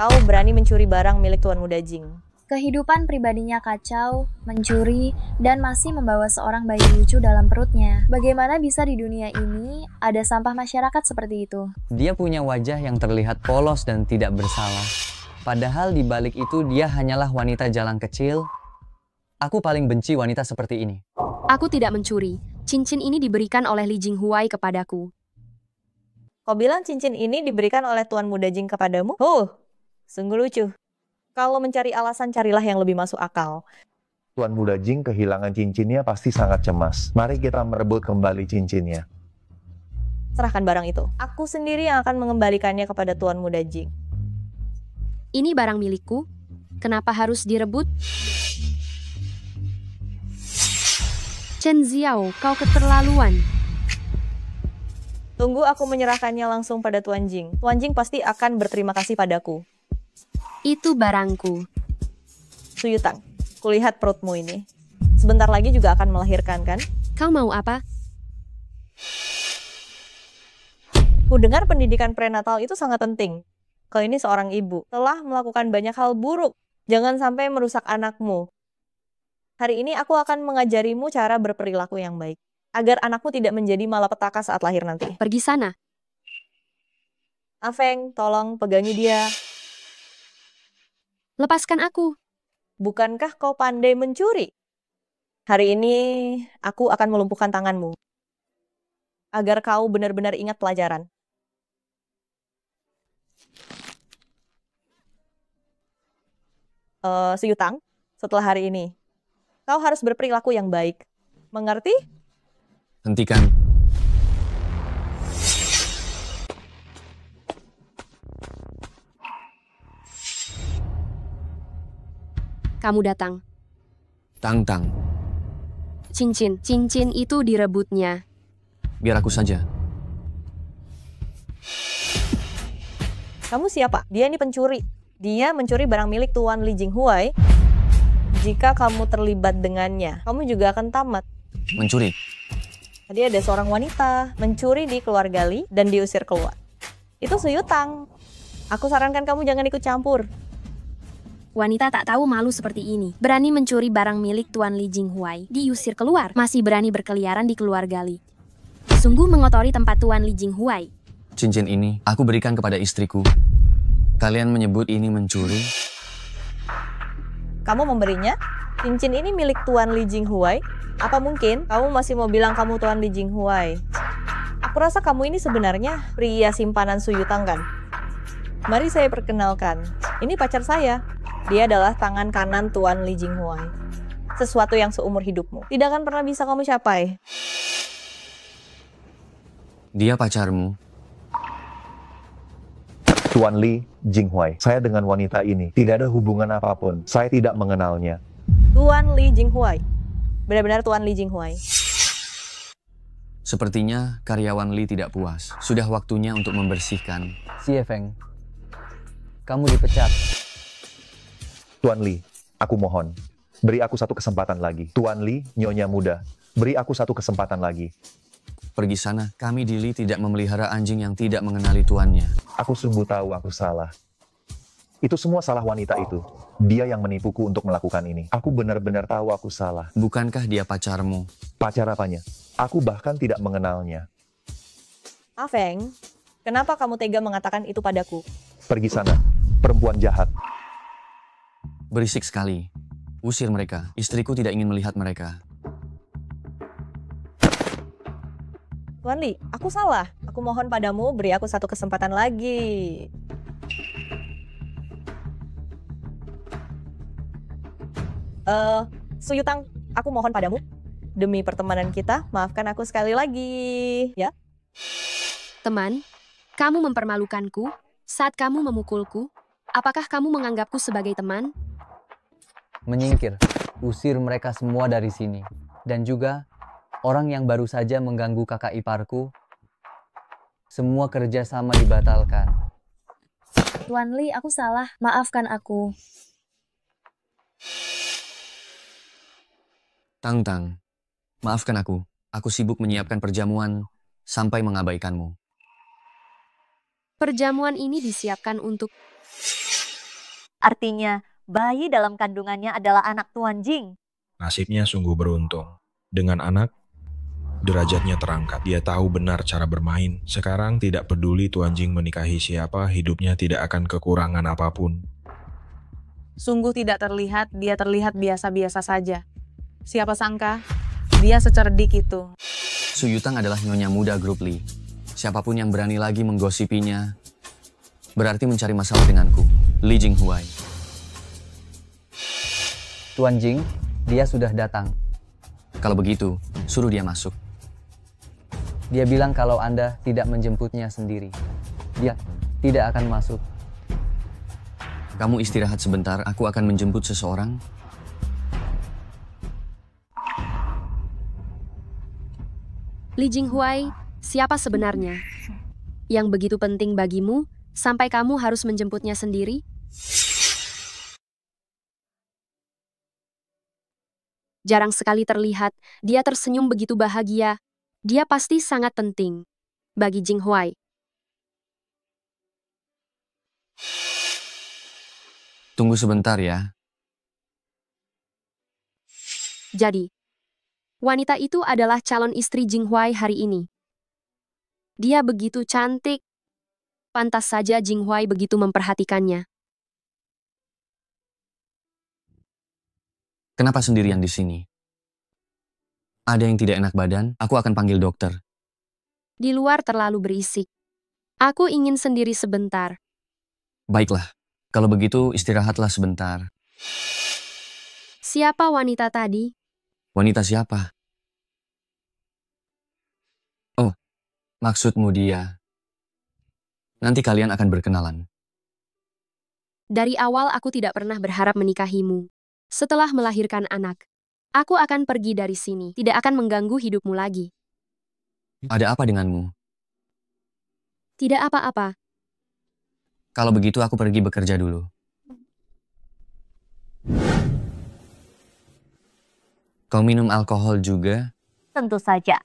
Kau berani mencuri barang milik Tuan Muda Jing. Kehidupan pribadinya kacau, mencuri, dan masih membawa seorang bayi lucu dalam perutnya. Bagaimana bisa di dunia ini ada sampah masyarakat seperti itu? Dia punya wajah yang terlihat polos dan tidak bersalah. Padahal di balik itu dia hanyalah wanita jalan kecil. Aku paling benci wanita seperti ini. Aku tidak mencuri. Cincin ini diberikan oleh Li Jinghuai kepadaku. Kau bilang cincin ini diberikan oleh Tuan Muda Jing kepadamu? Sungguh lucu. Kalau mencari alasan, carilah yang lebih masuk akal. Tuan Muda Jing kehilangan cincinnya pasti sangat cemas. Mari kita merebut kembali cincinnya. Serahkan barang itu. Aku sendiri yang akan mengembalikannya kepada Tuan Muda Jing. Ini barang milikku. Kenapa harus direbut? Chen Xiao, kau keterlaluan. Tunggu aku menyerahkannya langsung pada Tuan Jing. Tuan Jing pasti akan berterima kasih padaku. Itu barangku. Suyutang, kulihat perutmu ini. Sebentar lagi juga akan melahirkan, kan? Kau mau apa? Ku dengar pendidikan prenatal itu sangat penting. Kau ini seorang ibu, telah melakukan banyak hal buruk. Jangan sampai merusak anakmu. Hari ini aku akan mengajarimu cara berperilaku yang baik. Agar anakmu tidak menjadi malapetaka saat lahir nanti. Pergi sana. Afeng, tolong pegangi dia. Lepaskan aku. Bukankah kau pandai mencuri? Hari ini aku akan melumpuhkan tanganmu. Agar kau benar-benar ingat pelajaran. Suyutang, setelah hari ini, kau harus berperilaku yang baik. Mengerti? Hentikan. Kamu datang. Tang. Cincin itu direbutnya. Biar aku saja. Kamu siapa? Dia ini pencuri. Dia mencuri barang milik Tuan Li Jinghuai. Jika kamu terlibat dengannya, kamu juga akan tamat. Mencuri? Tadi ada seorang wanita mencuri di keluarga Li dan diusir keluar. Itu Suyutang. Aku sarankan kamu jangan ikut campur. Wanita tak tahu malu seperti ini. Berani mencuri barang milik Tuan Li Jinghuai. Diusir keluar. Masih berani berkeliaran di keluarga Li. Sungguh mengotori tempat Tuan Li Jinghuai. Cincin ini aku berikan kepada istriku. Kalian menyebut ini mencuri? Kamu memberinya? Cincin ini milik Tuan Li Jinghuai? Apa mungkin kamu masih mau bilang kamu Tuan Li Jinghuai? Aku rasa kamu ini sebenarnya pria simpanan Suyutang, kan? Mari saya perkenalkan. Ini pacar saya. Dia adalah tangan kanan Tuan Li Jinghuai. Sesuatu yang seumur hidupmu tidak akan pernah bisa kamu capai. Dia pacarmu? Tuan Li Jinghuai, saya dengan wanita ini tidak ada hubungan apapun. Saya tidak mengenalnya. Tuan Li Jinghuai. Benar-benar Tuan Li Jinghuai. Sepertinya karyawan Li tidak puas. Sudah waktunya untuk membersihkan. Xie Feng, kamu dipecat. Tuan Li, aku mohon. Beri aku satu kesempatan lagi. Tuan Li, Nyonya Muda. Beri aku satu kesempatan lagi. Pergi sana, kami di Li tidak memelihara anjing yang tidak mengenali tuannya. Aku sungguh tahu aku salah. Itu semua salah wanita itu. Dia yang menipuku untuk melakukan ini. Aku benar-benar tahu aku salah. Bukankah dia pacarmu? Pacar apanya? Aku bahkan tidak mengenalnya. Afeng, kenapa kamu tega mengatakan itu padaku? Pergi sana, perempuan jahat. Berisik sekali. Usir mereka. Istriku tidak ingin melihat mereka. Tuan Li, aku salah. Aku mohon padamu, beri aku satu kesempatan lagi. Suyutang, aku mohon padamu. Demi pertemanan kita, maafkan aku sekali lagi, ya. Teman, kamu mempermalukanku saat kamu memukulku. Apakah kamu menganggapku sebagai teman? Menyingkir, usir mereka semua dari sini. Dan juga orang yang baru saja mengganggu kakak iparku, semua kerjasama dibatalkan. Tuan Li, aku salah. Maafkan aku. Tang, maafkan aku. Aku sibuk menyiapkan perjamuan sampai mengabaikanmu. Perjamuan ini disiapkan untuk... Artinya, bayi dalam kandungannya adalah anak Tuan Jing. Nasibnya sungguh beruntung. Dengan anak, derajatnya terangkat. Dia tahu benar cara bermain. Sekarang tidak peduli Tuan Jing menikahi siapa, hidupnya tidak akan kekurangan apapun. Sungguh tidak terlihat, dia terlihat biasa-biasa saja. Siapa sangka, dia secerdik itu. Su Yutang adalah nyonya muda grup Li. Siapapun yang berani lagi menggosipinya, berarti mencari masalah denganku. Li Jinghuai. Tuan Jing, dia sudah datang. Kalau begitu, suruh dia masuk. Dia bilang kalau Anda tidak menjemputnya sendiri. Dia tidak akan masuk. Kamu istirahat sebentar, aku akan menjemput seseorang. Li Jinghuai, siapa sebenarnya? Yang begitu penting bagimu, sampai kamu harus menjemputnya sendiri? Jarang sekali terlihat, dia tersenyum begitu bahagia. Dia pasti sangat penting bagi Jinghuai. Tunggu sebentar ya. Jadi, wanita itu adalah calon istri Jinghuai hari ini. Dia begitu cantik. Pantas saja Jinghuai begitu memperhatikannya. Kenapa sendirian di sini? Ada yang tidak enak badan? Aku akan panggil dokter. Di luar terlalu berisik. Aku ingin sendiri sebentar. Baiklah, kalau begitu istirahatlah sebentar. Siapa wanita tadi? Wanita siapa? Oh, maksudmu dia. Nanti kalian akan berkenalan. Dari awal aku tidak pernah berharap menikahimu. Setelah melahirkan anak, aku akan pergi dari sini, tidak akan mengganggu hidupmu lagi. Ada apa denganmu? Tidak apa-apa. Kalau begitu aku pergi bekerja dulu. Kau minum alkohol juga? Tentu saja.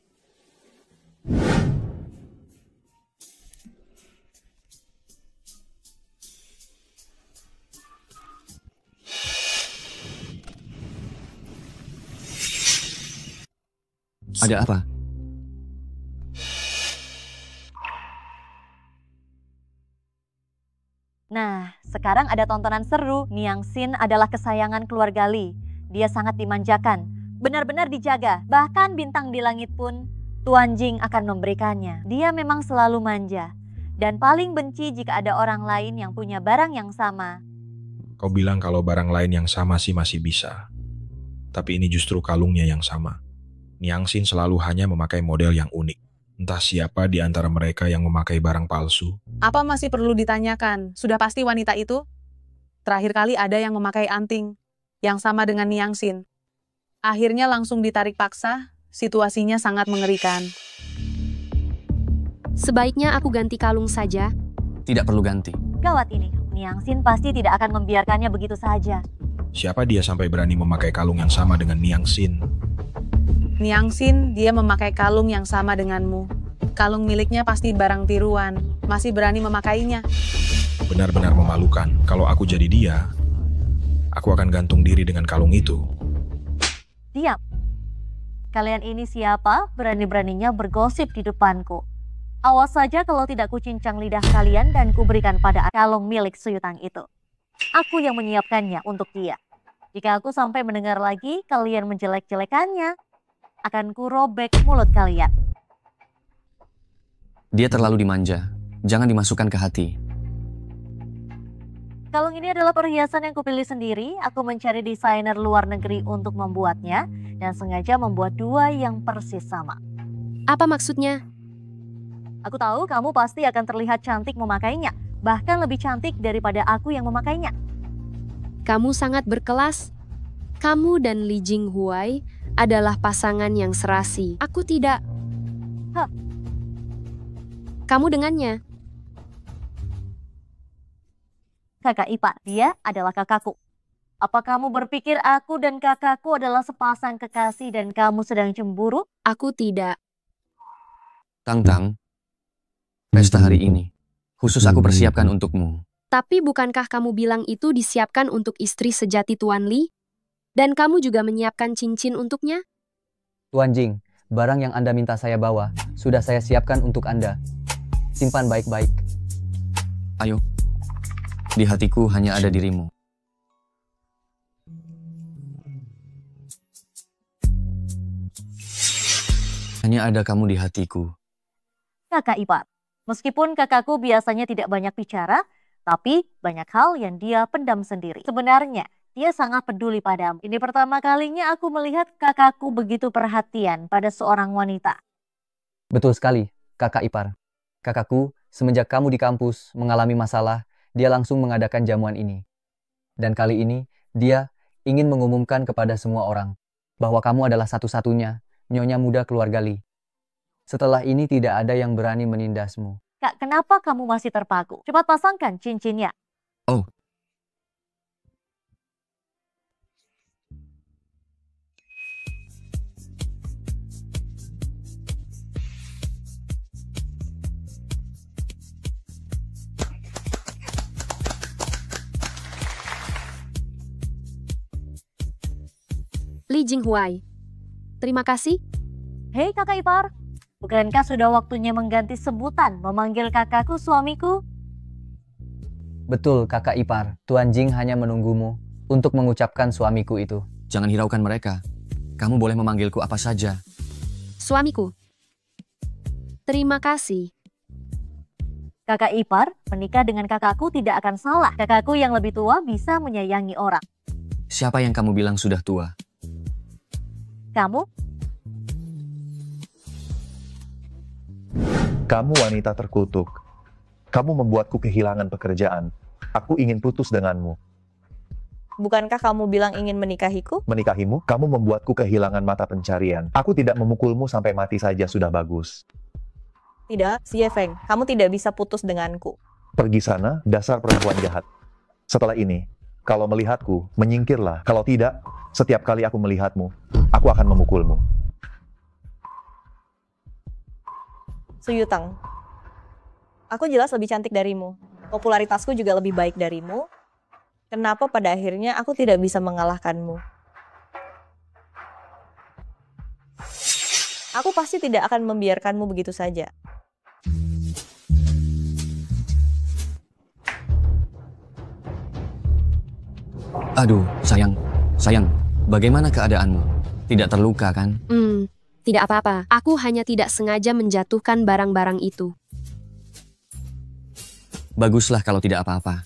Ada apa? Nah, sekarang ada tontonan seru. Niang Xin adalah kesayangan keluarga Li. Dia sangat dimanjakan, benar-benar dijaga. Bahkan bintang di langit pun Tuan Jing akan memberikannya. Dia memang selalu manja dan paling benci jika ada orang lain yang punya barang yang sama. Kau bilang kalau barang lain yang sama sih masih bisa. Tapi ini justru kalungnya yang sama. Niang Xin selalu hanya memakai model yang unik. Entah siapa di antara mereka yang memakai barang palsu. Apa masih perlu ditanyakan? Sudah pasti wanita itu? Terakhir kali ada yang memakai anting yang sama dengan Niang Xin. Akhirnya langsung ditarik paksa, situasinya sangat mengerikan. Sebaiknya aku ganti kalung saja. Tidak perlu ganti. Gawat ini, Niang Xin pasti tidak akan membiarkannya begitu saja. Siapa dia sampai berani memakai kalung yang sama dengan Niang Xin? Niang Xin, dia memakai kalung yang sama denganmu. Kalung miliknya pasti barang tiruan, masih berani memakainya. Benar-benar memalukan. Kalau aku jadi dia, aku akan gantung diri dengan kalung itu. Diam. Kalian ini siapa? Berani-beraninya bergosip di depanku. Awas saja kalau tidak kucincang lidah kalian dan kuberikan pada kalung milik Su Yutang itu. Aku yang menyiapkannya untuk dia. Jika aku sampai mendengar lagi kalian menjelek-jelekannya, akan kurobek mulut kalian. Dia terlalu dimanja. Jangan dimasukkan ke hati. Kalung ini adalah perhiasan yang kupilih sendiri. Aku mencari desainer luar negeri untuk membuatnya dan sengaja membuat dua yang persis sama. Apa maksudnya? Aku tahu kamu pasti akan terlihat cantik memakainya, bahkan lebih cantik daripada aku yang memakainya. Kamu sangat berkelas. Kamu dan Li Jinghuai adalah pasangan yang serasi. Aku tidak. Hah? Kamu dengannya? Kakak ipar, dia adalah kakakku. Apa kamu berpikir aku dan kakakku adalah sepasang kekasih dan kamu sedang cemburu? Aku tidak. Tang-Tang, pesta hari ini khusus aku persiapkan untukmu. Tapi bukankah kamu bilang itu disiapkan untuk istri sejati Tuan Li? Dan kamu juga menyiapkan cincin untuknya? Tuan Jing, barang yang Anda minta saya bawa, sudah saya siapkan untuk Anda. Simpan baik-baik. Ayo, di hatiku hanya ada dirimu. Hanya ada kamu di hatiku. Kakak ipar, meskipun kakakku biasanya tidak banyak bicara, tapi banyak hal yang dia pendam sendiri. Sebenarnya, dia sangat peduli padamu. Ini pertama kalinya aku melihat kakakku begitu perhatian pada seorang wanita. Betul sekali, kakak ipar. Kakakku, semenjak kamu di kampus mengalami masalah, dia langsung mengadakan jamuan ini. Dan kali ini, dia ingin mengumumkan kepada semua orang bahwa kamu adalah satu-satunya nyonya muda keluarga Lee. Setelah ini tidak ada yang berani menindasmu. Kak, kenapa kamu masih terpaku? Cepat pasangkan cincinnya. Oh. Li Jinghuai. Terima kasih. Hei kakak ipar, bukankah sudah waktunya mengganti sebutan memanggil kakakku suamiku? Betul, kakak ipar. Tuan Jing hanya menunggumu untuk mengucapkan suamiku itu. Jangan hiraukan mereka. Kamu boleh memanggilku apa saja. Suamiku. Terima kasih. Kakak ipar menikah dengan kakakku tidak akan salah. Kakakku yang lebih tua bisa menyayangi orang. Siapa yang kamu bilang sudah tua? Kamu? Kamu wanita terkutuk. Kamu membuatku kehilangan pekerjaan. Aku ingin putus denganmu. Bukankah kamu bilang ingin menikahiku? Menikahimu? Kamu membuatku kehilangan mata pencarian. Aku tidak memukulmu sampai mati saja sudah bagus. Tidak, Xie Feng, kamu tidak bisa putus denganku. Pergi sana, dasar perempuan jahat. Setelah ini, kalau melihatku, menyingkirlah. Kalau tidak, setiap kali aku melihatmu, aku akan memukulmu. Suyutang, aku jelas lebih cantik darimu. Popularitasku juga lebih baik darimu. Kenapa pada akhirnya aku tidak bisa mengalahkanmu? Aku pasti tidak akan membiarkanmu begitu saja. Aduh, sayang, bagaimana keadaanmu? Tidak terluka kan? Tidak apa-apa. Aku hanya tidak sengaja menjatuhkan barang-barang itu. Baguslah kalau tidak apa-apa.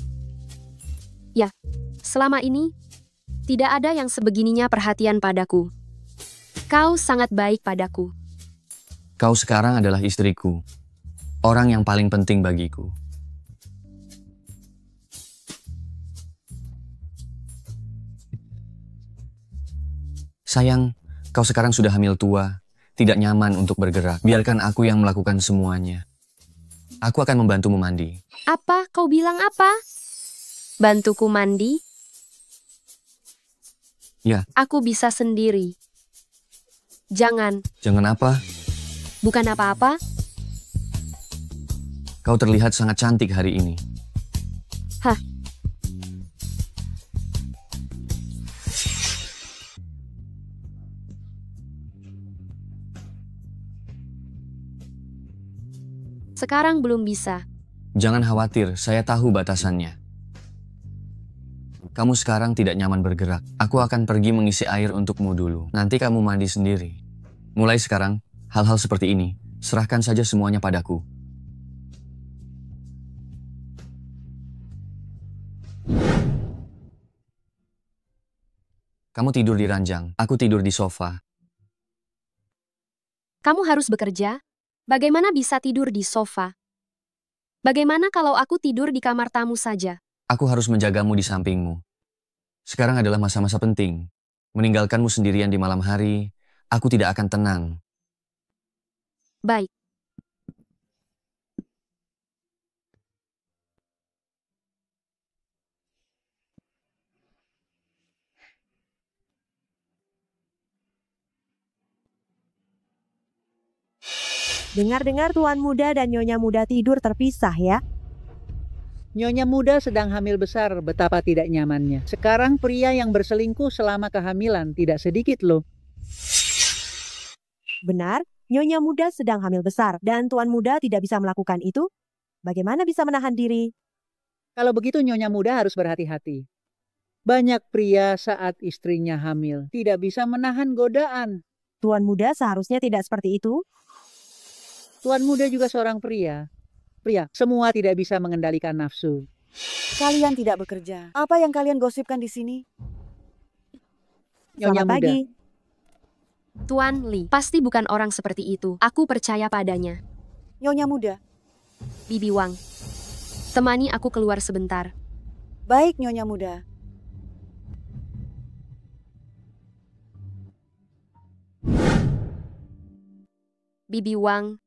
Ya, selama ini, tidak ada yang sebegininya perhatian padaku. Kau sangat baik padaku. Kau sekarang adalah istriku. Orang yang paling penting bagiku. Sayang, kau sekarang sudah hamil tua, tidak nyaman untuk bergerak. Biarkan aku yang melakukan semuanya. Aku akan membantumu mandi. Apa? Kau bilang apa? Bantuku mandi? Ya. Aku bisa sendiri. Jangan. Jangan apa? Bukan apa-apa. Kau terlihat sangat cantik hari ini. Hah? Sekarang belum bisa. Jangan khawatir, saya tahu batasannya. Kamu sekarang tidak nyaman bergerak. Aku akan pergi mengisi air untukmu dulu. Nanti kamu mandi sendiri. Mulai sekarang, hal-hal seperti ini, serahkan saja semuanya padaku. Kamu tidur di ranjang, aku tidur di sofa. Kamu harus bekerja. Bagaimana bisa tidur di sofa? Bagaimana kalau aku tidur di kamar tamu saja? Aku harus menjagamu di sampingmu. Sekarang adalah masa-masa penting. Meninggalkanmu sendirian di malam hari, aku tidak akan tenang. Baik. Dengar-dengar tuan muda dan nyonya muda tidur terpisah ya. Nyonya muda sedang hamil besar, betapa tidak nyamannya. Sekarang pria yang berselingkuh selama kehamilan tidak sedikit loh. Benar, nyonya muda sedang hamil besar dan tuan muda tidak bisa melakukan itu. Bagaimana bisa menahan diri? Kalau begitu nyonya muda harus berhati-hati. Banyak pria saat istrinya hamil tidak bisa menahan godaan. Tuan muda seharusnya tidak seperti itu. Tuan muda juga seorang pria. Pria, semua tidak bisa mengendalikan nafsu. Kalian tidak bekerja. Apa yang kalian gosipkan di sini? Nyonya Selamat pagi. Tuan Li, pasti bukan orang seperti itu. Aku percaya padanya. Nyonya muda. Bibi Wang, temani aku keluar sebentar. Baik, Nyonya muda. Bibi Wang,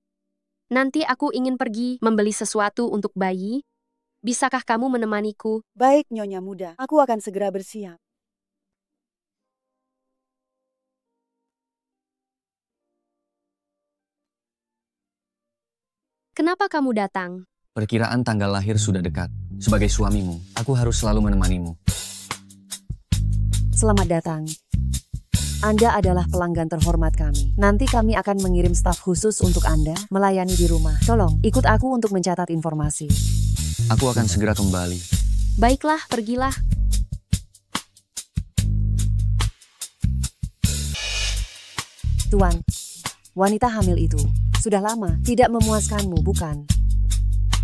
nanti aku ingin pergi membeli sesuatu untuk bayi. Bisakah kamu menemaniku? Baik, Nyonya muda. Aku akan segera bersiap. Kenapa kamu datang? Perkiraan tanggal lahir sudah dekat. Sebagai suamimu, aku harus selalu menemanimu. Selamat datang. Anda adalah pelanggan terhormat kami. Nanti kami akan mengirim staf khusus untuk Anda melayani di rumah. Tolong, ikut aku untuk mencatat informasi. Aku akan segera kembali. Baiklah, pergilah. Tuan, wanita hamil itu sudah lama tidak memuaskanmu, bukan?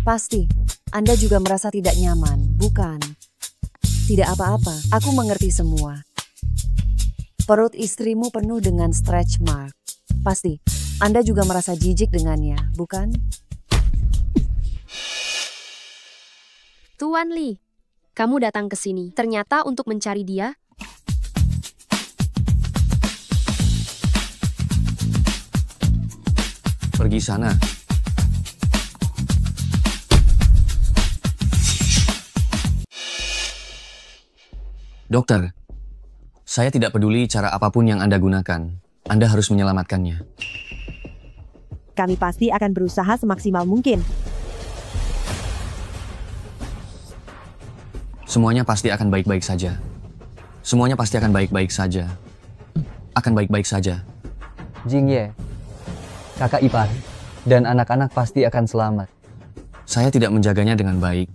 Pasti, Anda juga merasa tidak nyaman, bukan? Tidak apa-apa, aku mengerti semua. Perut istrimu penuh dengan stretch mark. Pasti, Anda juga merasa jijik dengannya, bukan? Tuan Li, kamu datang ke sini ternyata untuk mencari dia? Pergi sana. Dokter, saya tidak peduli cara apapun yang Anda gunakan. Anda harus menyelamatkannya. Kami pasti akan berusaha semaksimal mungkin. Semuanya pasti akan baik-baik saja. Semuanya pasti akan baik-baik saja. Akan baik-baik saja. Jingye, kakak ipar, dan anak-anak pasti akan selamat. Saya tidak menjaganya dengan baik.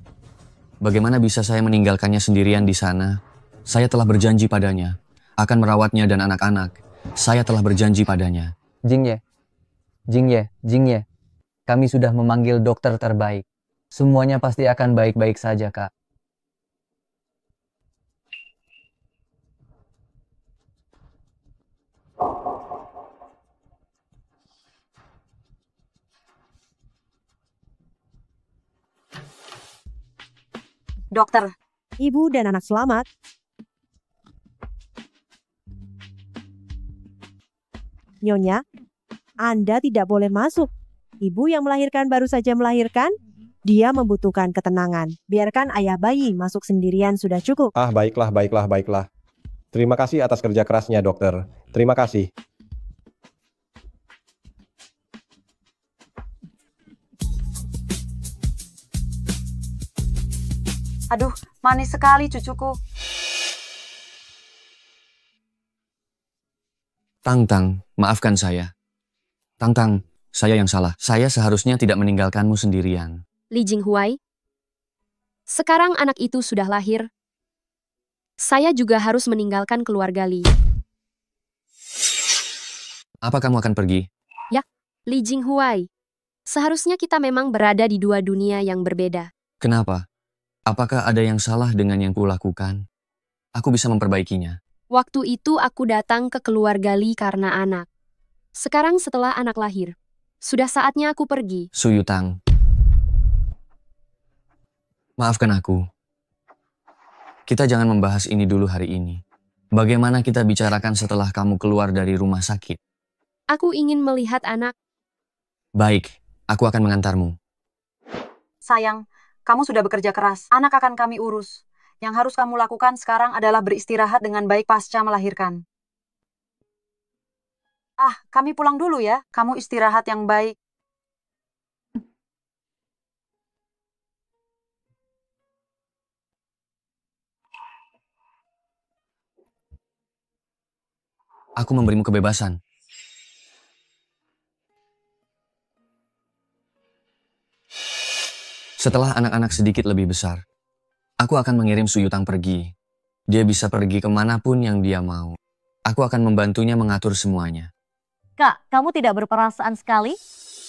Bagaimana bisa saya meninggalkannya sendirian di sana? Saya telah berjanji padanya, akan merawatnya dan anak-anak. Saya telah berjanji padanya. Jingye, kami sudah memanggil dokter terbaik. Semuanya pasti akan baik-baik saja, Kak. Dokter. Ibu dan anak selamat. Nyonya, Anda tidak boleh masuk. Ibu yang melahirkan baru saja melahirkan. Dia membutuhkan ketenangan. Biarkan ayah bayi masuk sendirian sudah cukup. Baiklah. Terima kasih atas kerja kerasnya, dokter. Terima kasih. Aduh, manis sekali cucuku. Tang, maafkan saya. Tang, saya yang salah. Saya seharusnya tidak meninggalkanmu sendirian. Li Jinghuai, sekarang anak itu sudah lahir. Saya juga harus meninggalkan keluarga Li. Apa kamu akan pergi? Ya, Li Jinghuai. Seharusnya kita memang berada di dua dunia yang berbeda. Kenapa? Apakah ada yang salah dengan yang kulakukan? Aku bisa memperbaikinya. Waktu itu aku datang ke keluarga Li karena anak. Sekarang setelah anak lahir, sudah saatnya aku pergi. Suyutang. Maafkan aku. Kita jangan membahas ini dulu hari ini. Bagaimana kita bicarakan setelah kamu keluar dari rumah sakit? Aku ingin melihat anak. Baik, aku akan mengantarmu. Sayang, kamu sudah bekerja keras. Anak akan kami urus. Yang harus kamu lakukan sekarang adalah beristirahat dengan baik pasca melahirkan. Kami pulang dulu ya. Kamu istirahat yang baik. Aku memberimu kebebasan. Setelah anak-anak sedikit lebih besar, aku akan mengirim Suyutang pergi. Dia bisa pergi kemanapun yang dia mau. Aku akan membantunya mengatur semuanya. Kak, kamu tidak berperasaan sekali?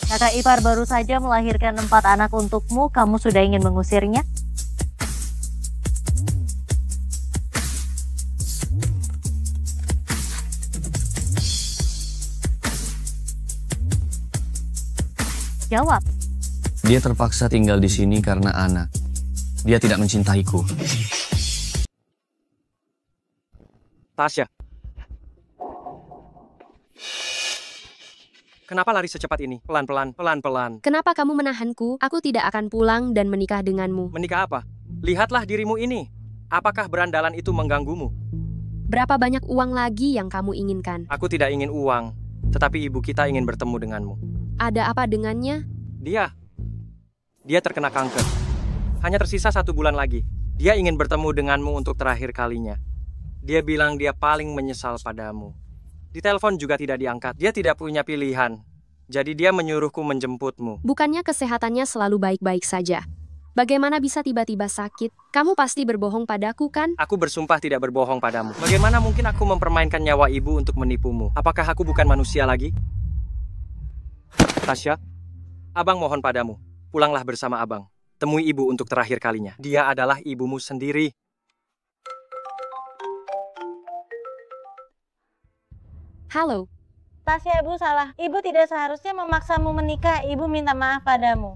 Kakak ipar baru saja melahirkan 4 anak untukmu, kamu sudah ingin mengusirnya? Jawab. Dia terpaksa tinggal di sini karena anak. Dia tidak mencintaiku. Tasya. Kenapa lari secepat ini? Pelan-pelan, pelan-pelan. Kenapa kamu menahanku? Aku tidak akan pulang dan menikah denganmu. Menikah apa? Lihatlah dirimu ini. Apakah berandalan itu mengganggumu? Berapa banyak uang lagi yang kamu inginkan? Aku tidak ingin uang, tetapi ibu kita ingin bertemu denganmu. Ada apa dengannya? Dia terkena kanker. Hanya tersisa 1 bulan lagi. Dia ingin bertemu denganmu untuk terakhir kalinya. Dia bilang dia paling menyesal padamu. Di telepon juga tidak diangkat. Dia tidak punya pilihan. Jadi dia menyuruhku menjemputmu. Bukannya kesehatannya selalu baik-baik saja? Bagaimana bisa tiba-tiba sakit? Kamu pasti berbohong padaku, kan? Aku bersumpah tidak berbohong padamu. Bagaimana mungkin aku mempermainkan nyawa ibu untuk menipumu? Apakah aku bukan manusia lagi? Tasya, abang mohon padamu. Pulanglah bersama abang. Temui ibu untuk terakhir kalinya. Dia adalah ibumu sendiri. Halo. Tasya, ibu salah. Ibu tidak seharusnya memaksamu menikah. Ibu minta maaf padamu.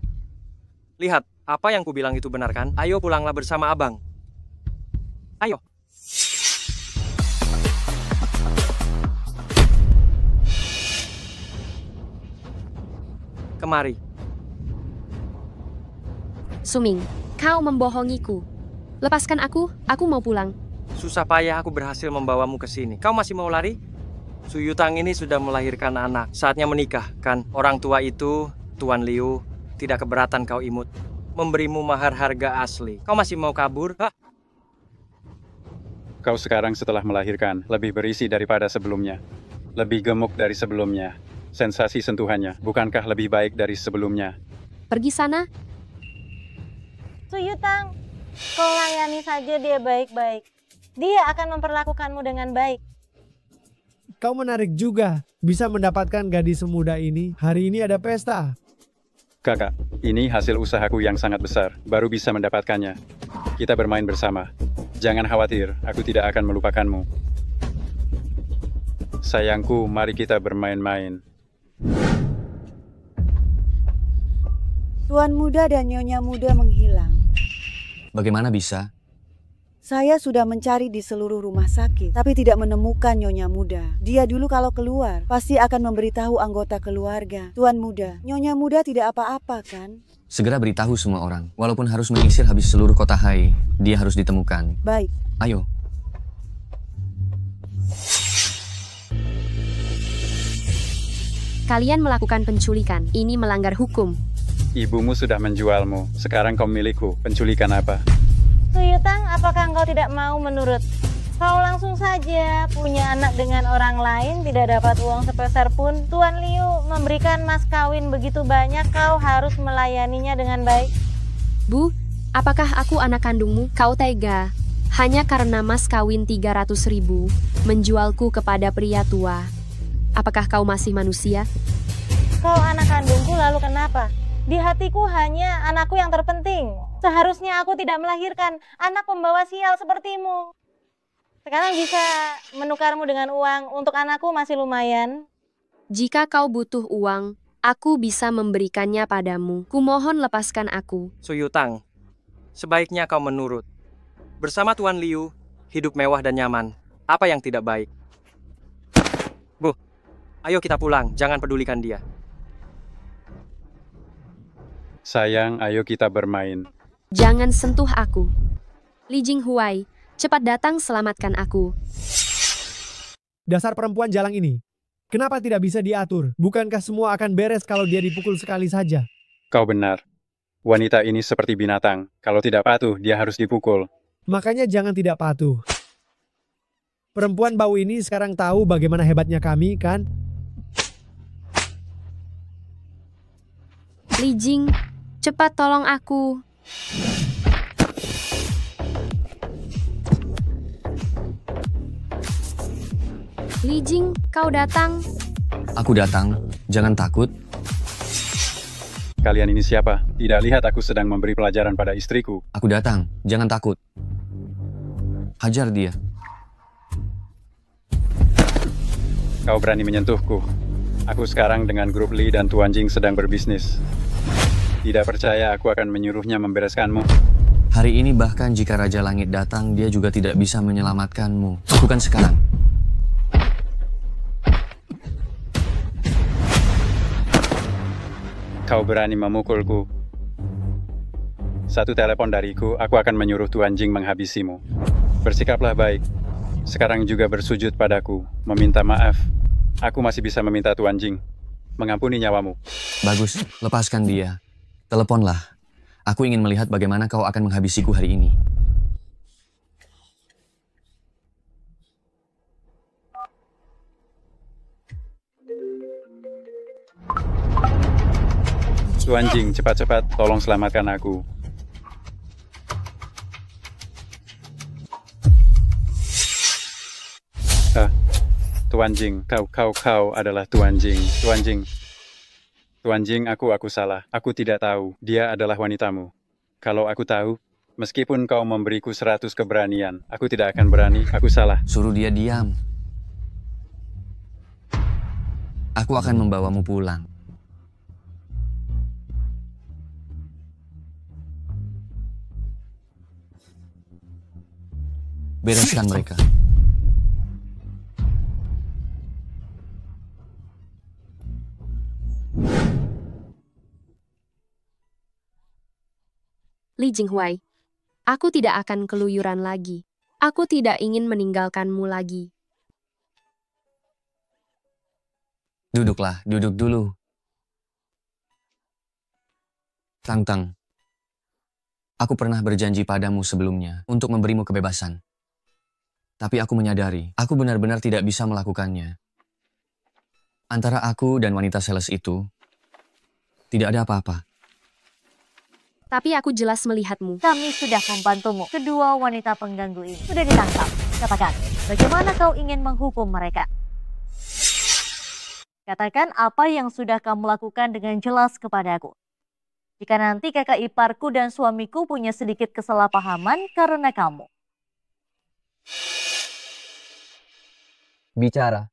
Lihat, apa yang kubilang itu benar kan? Ayo pulanglah bersama abang. Ayo. Kemari. Suming, kau membohongiku. Lepaskan aku mau pulang. Susah payah aku berhasil membawamu ke sini. Kau masih mau lari? Suyutang ini sudah melahirkan anak. Saatnya menikah, kan? Orang tua itu, Tuan Liu, tidak keberatan kau imut. Memberimu mahar harga asli. Kau masih mau kabur? Hah? Kau sekarang setelah melahirkan, lebih berisi daripada sebelumnya. Lebih gemuk dari sebelumnya. Sensasi sentuhannya, bukankah lebih baik dari sebelumnya? Pergi sana. Suyutang, kau layani saja dia baik-baik. Dia akan memperlakukanmu dengan baik. Kau menarik juga, bisa mendapatkan gadis semuda ini. Hari ini ada pesta. Kakak, ini hasil usahaku yang sangat besar, baru bisa mendapatkannya. Kita bermain bersama. Jangan khawatir, aku tidak akan melupakanmu. Sayangku, mari kita bermain-main. Tuan muda dan nyonya muda menghilang. Bagaimana bisa? Saya sudah mencari di seluruh rumah sakit, tapi tidak menemukan nyonya muda. Dia dulu kalau keluar, pasti akan memberitahu anggota keluarga. Tuan muda, nyonya muda tidak apa-apa kan? Segera beritahu semua orang. Walaupun harus menyisir habis seluruh kota Hai, dia harus ditemukan. Baik. Ayo. Kalian melakukan penculikan. Ini melanggar hukum. Ibumu sudah menjualmu, sekarang kau milikku. Penculikan apa? Suyutang, apakah engkau tidak mau menurut? Kau langsung saja punya anak dengan orang lain, tidak dapat uang sepeser pun. Tuan Liu memberikan mas kawin begitu banyak, kau harus melayaninya dengan baik. Bu, apakah aku anak kandungmu? Kau tega. Hanya karena mas kawin 300.000, menjualku kepada pria tua. Apakah kau masih manusia? Kau anak kandungku, lalu kenapa? Di hatiku hanya anakku yang terpenting. Seharusnya aku tidak melahirkan anak pembawa sial sepertimu. Sekarang bisa menukarmu dengan uang. Untuk anakku masih lumayan. Jika kau butuh uang, aku bisa memberikannya padamu. Kumohon lepaskan aku. Suyutang, sebaiknya kau menurut. Bersama Tuan Liu, hidup mewah dan nyaman. Apa yang tidak baik? Bu, ayo kita pulang. Jangan pedulikan dia. Sayang, ayo kita bermain. Jangan sentuh aku. Li Jinghuai, cepat datang selamatkan aku. Dasar perempuan jalang ini. Kenapa tidak bisa diatur? Bukankah semua akan beres kalau dia dipukul sekali saja? Kau benar. Wanita ini seperti binatang. Kalau tidak patuh, dia harus dipukul. Makanya jangan tidak patuh. Perempuan bau ini sekarang tahu bagaimana hebatnya kami, kan? Li Jing, cepat tolong aku. Li Jing, kau datang. Aku datang, jangan takut. Kalian ini siapa? Tidak lihat aku sedang memberi pelajaran pada istriku. Aku datang, jangan takut. Hajar dia. Kau berani menyentuhku. Aku sekarang dengan grup Lee dan Tuan Jing sedang berbisnis. Tidak percaya aku akan menyuruhnya membereskanmu. Hari ini bahkan jika Raja Langit datang, dia juga tidak bisa menyelamatkanmu. Lakukan sekarang. Kau berani memukulku. Satu telepon dariku, aku akan menyuruh Tuan Jing menghabisimu. Bersikaplah baik. Sekarang juga bersujud padaku, meminta maaf. Aku masih bisa meminta Tuan Jing mengampuni nyawamu. Bagus, lepaskan dia. Teleponlah. Aku ingin melihat bagaimana kau akan menghabisiku hari ini. Tuan Jing, cepat-cepat, tolong selamatkan aku. Tuan Jing, kau adalah Tuan Jing. Tuan Jing. Tuan Jing, aku salah. Aku tidak tahu. Dia adalah wanitamu. Kalau aku tahu, meskipun kau memberiku 100 keberanian, aku tidak akan berani. Aku salah. Suruh dia diam. Aku akan membawamu pulang. Bereskan mereka. Li Jinghuai, aku tidak akan keluyuran lagi. Aku tidak ingin meninggalkanmu lagi. Duduklah, duduk dulu. Tang. Aku pernah berjanji padamu sebelumnya untuk memberimu kebebasan. Tapi aku menyadari, aku benar-benar tidak bisa melakukannya. Antara aku dan wanita sales itu, tidak ada apa-apa. Tapi aku jelas melihatmu. Kami sudah membantumu. Kedua wanita pengganggu ini sudah ditangkap. Katakan, bagaimana kau ingin menghukum mereka? Katakan apa yang sudah kamu lakukan dengan jelas kepadaku. Jika nanti kakak iparku dan suamiku punya sedikit kesalahpahaman karena kamu. Bicara.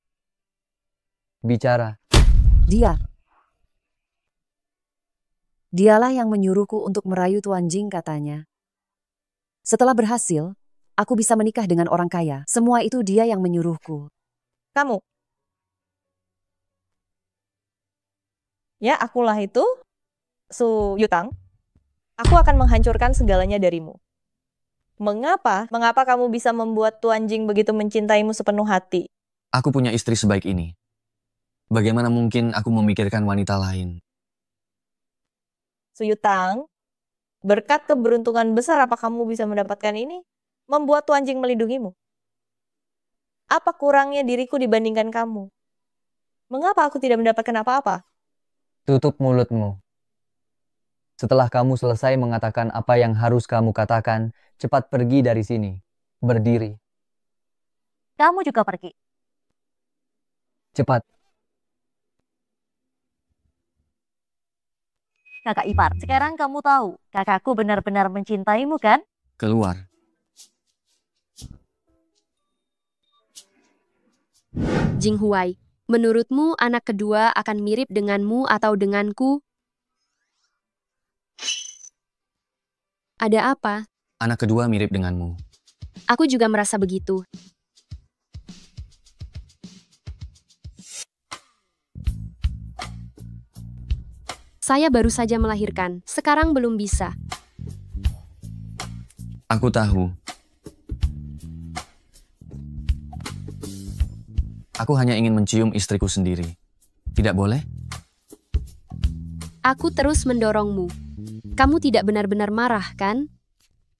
Dialah yang menyuruhku untuk merayu Tuan Jing, katanya. Setelah berhasil, aku bisa menikah dengan orang kaya. Semua itu dia yang menyuruhku. Kamu? Ya, akulah itu, Su Yutang. Aku akan menghancurkan segalanya darimu. Mengapa? Mengapa kamu bisa membuat Tuan Jing begitu mencintaimu sepenuh hati? Aku punya istri sebaik ini. Bagaimana mungkin aku memikirkan wanita lain? Su Yutang, berkat keberuntungan besar apa kamu bisa mendapatkan ini? Membuat Tuan Jing melindungimu. Apa kurangnya diriku dibandingkan kamu? Mengapa aku tidak mendapatkan apa-apa? Tutup mulutmu. Setelah kamu selesai mengatakan apa yang harus kamu katakan, cepat pergi dari sini. Berdiri. Kamu juga pergi. Cepat. Kakak ipar, sekarang kamu tahu kakakku benar-benar mencintaimu, kan? Keluar. Jinghuai, menurutmu anak kedua akan mirip denganmu atau denganku? Ada apa? Anak kedua mirip denganmu. Aku juga merasa begitu. Saya baru saja melahirkan, sekarang belum bisa. Aku tahu. Aku hanya ingin mencium istriku sendiri. Tidak boleh? Aku terus mendorongmu. Kamu tidak benar-benar marah, kan?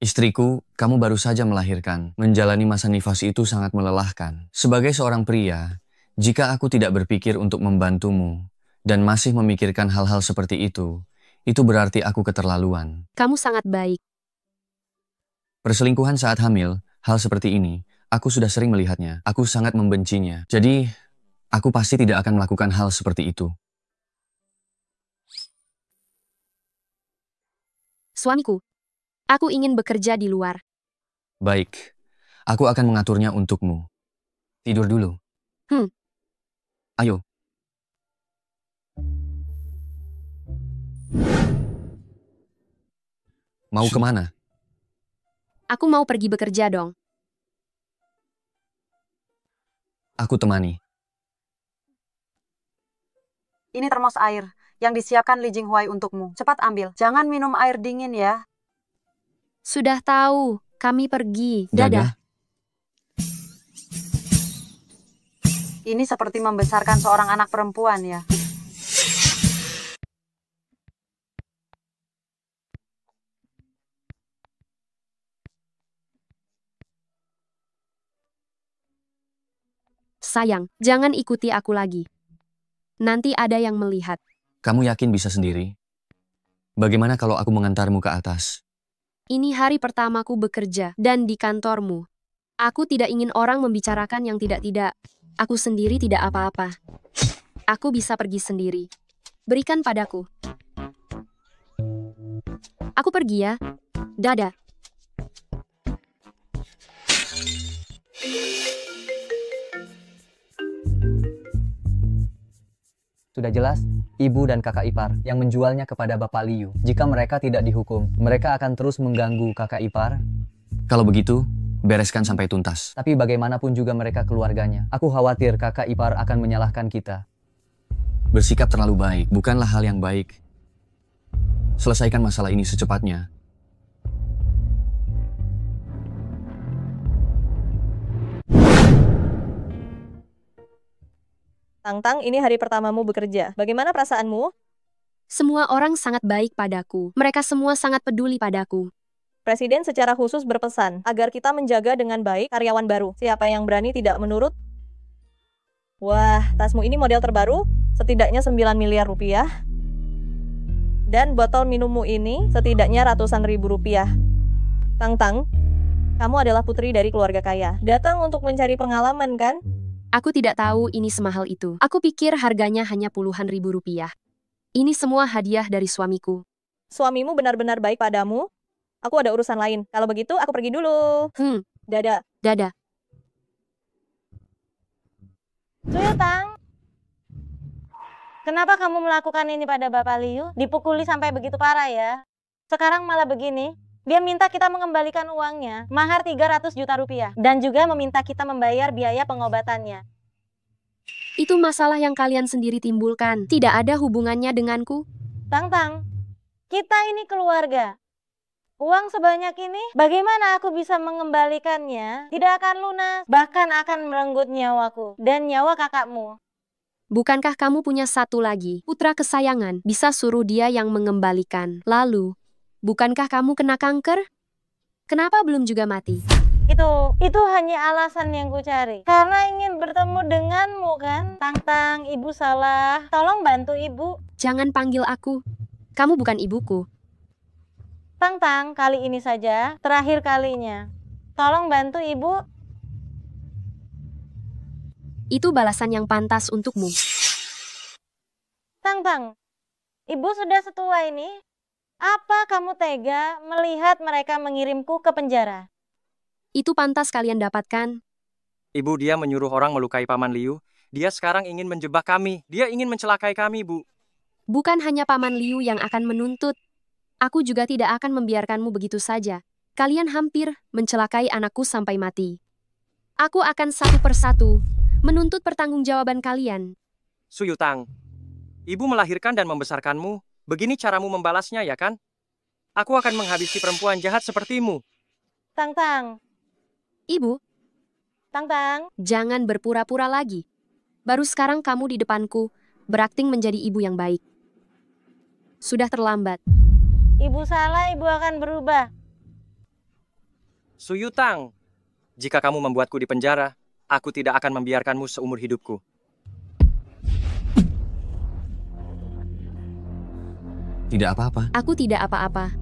Istriku, kamu baru saja melahirkan. Menjalani masa nifas itu sangat melelahkan. Sebagai seorang pria, jika aku tidak berpikir untuk membantumu, dan masih memikirkan hal-hal seperti itu berarti aku keterlaluan. Kamu sangat baik. Perselingkuhan saat hamil, hal seperti ini, aku sudah sering melihatnya. Aku sangat membencinya. Jadi, Aku pasti tidak akan melakukan hal seperti itu. Suamiku, aku ingin bekerja di luar. Baik, aku akan mengaturnya untukmu. Tidur dulu. Ayo. Mau kemana? Aku mau pergi bekerja dong. Aku temani. Ini termos air yang disiapkan Li Jinghuai untukmu. Cepat ambil. Jangan minum air dingin ya. Sudah tahu, kami pergi. Dadah. Ini seperti membesarkan seorang anak perempuan ya. Sayang, jangan ikuti aku lagi. Nanti ada yang melihat. Kamu yakin bisa sendiri? Bagaimana kalau aku mengantarmu ke atas? Ini hari pertamaku bekerja dan di kantormu. Aku tidak ingin orang membicarakan yang tidak-tidak. Aku sendiri tidak apa-apa. Aku bisa pergi sendiri. Berikan padaku. Aku pergi ya. Dadah. Sudah jelas, ibu dan kakak ipar yang menjualnya kepada Bapak Liu. Jika mereka tidak dihukum, mereka akan terus mengganggu kakak ipar. Kalau begitu, bereskan sampai tuntas. Tapi bagaimanapun juga mereka keluarganya. Aku khawatir kakak ipar akan menyalahkan kita. Bersikap terlalu baik bukanlah hal yang baik. Selesaikan masalah ini secepatnya. Tang-Tang, ini hari pertamamu bekerja. Bagaimana perasaanmu? Semua orang sangat baik padaku. Mereka semua sangat peduli padaku. Presiden secara khusus berpesan agar kita menjaga dengan baik karyawan baru. Siapa yang berani tidak menurut? Wah, tasmu ini model terbaru, setidaknya 9 miliar rupiah. Dan botol minummu ini setidaknya ratusan ribu rupiah. Tang-Tang, kamu adalah putri dari keluarga kaya. Datang untuk mencari pengalaman, kan? Aku tidak tahu ini semahal itu. Aku pikir harganya hanya puluhan ribu rupiah. Ini semua hadiah dari suamiku. Suamimu benar-benar baik padamu? Aku ada urusan lain. Kalau begitu, aku pergi dulu. Dadah. Dadah. Suyutang, kenapa kamu melakukan ini pada Bapak Liu? Dipukuli sampai begitu parah ya. Sekarang malah begini. Dia minta kita mengembalikan uangnya, mahar 300 juta rupiah. Dan juga meminta kita membayar biaya pengobatannya. Itu masalah yang kalian sendiri timbulkan. Tidak ada hubungannya denganku. Tang-Tang, kita ini keluarga. Uang sebanyak ini, bagaimana aku bisa mengembalikannya? Tidak akan lunas, bahkan akan merenggut nyawaku dan nyawa kakakmu. Bukankah kamu punya satu lagi, putra kesayangan? Bisa suruh dia yang mengembalikan. Lalu, bukankah kamu kena kanker? Kenapa belum juga mati? Itu hanya alasan yang ku cari. Karena ingin bertemu denganmu kan? Tang-Tang, ibu salah. Tolong bantu ibu. Jangan panggil aku. Kamu bukan ibuku. Tang-Tang, kali ini saja, terakhir kalinya. Tolong bantu ibu. Itu balasan yang pantas untukmu. Tang-Tang, ibu sudah setua ini. Apa kamu tega melihat mereka mengirimku ke penjara? Itu pantas kalian dapatkan. Ibu, dia menyuruh orang melukai Paman Liu. Dia sekarang ingin menjebak kami. Dia ingin mencelakai kami, Bu. Bukan hanya Paman Liu yang akan menuntut. Aku juga tidak akan membiarkanmu begitu saja. Kalian hampir mencelakai anakku sampai mati. Aku akan satu persatu menuntut pertanggungjawaban kalian. Suyutang, ibu melahirkan dan membesarkanmu. Begini caramu membalasnya, ya kan? Aku akan menghabisi perempuan jahat sepertimu. Tang-Tang. Ibu. Tang-Tang. Jangan berpura-pura lagi. Baru sekarang kamu di depanku, berakting menjadi ibu yang baik. Sudah terlambat. Ibu salah, ibu akan berubah. Suyutang, jika kamu membuatku di penjara, aku tidak akan membiarkanmu seumur hidupku. Tidak apa-apa. Aku tidak apa-apa.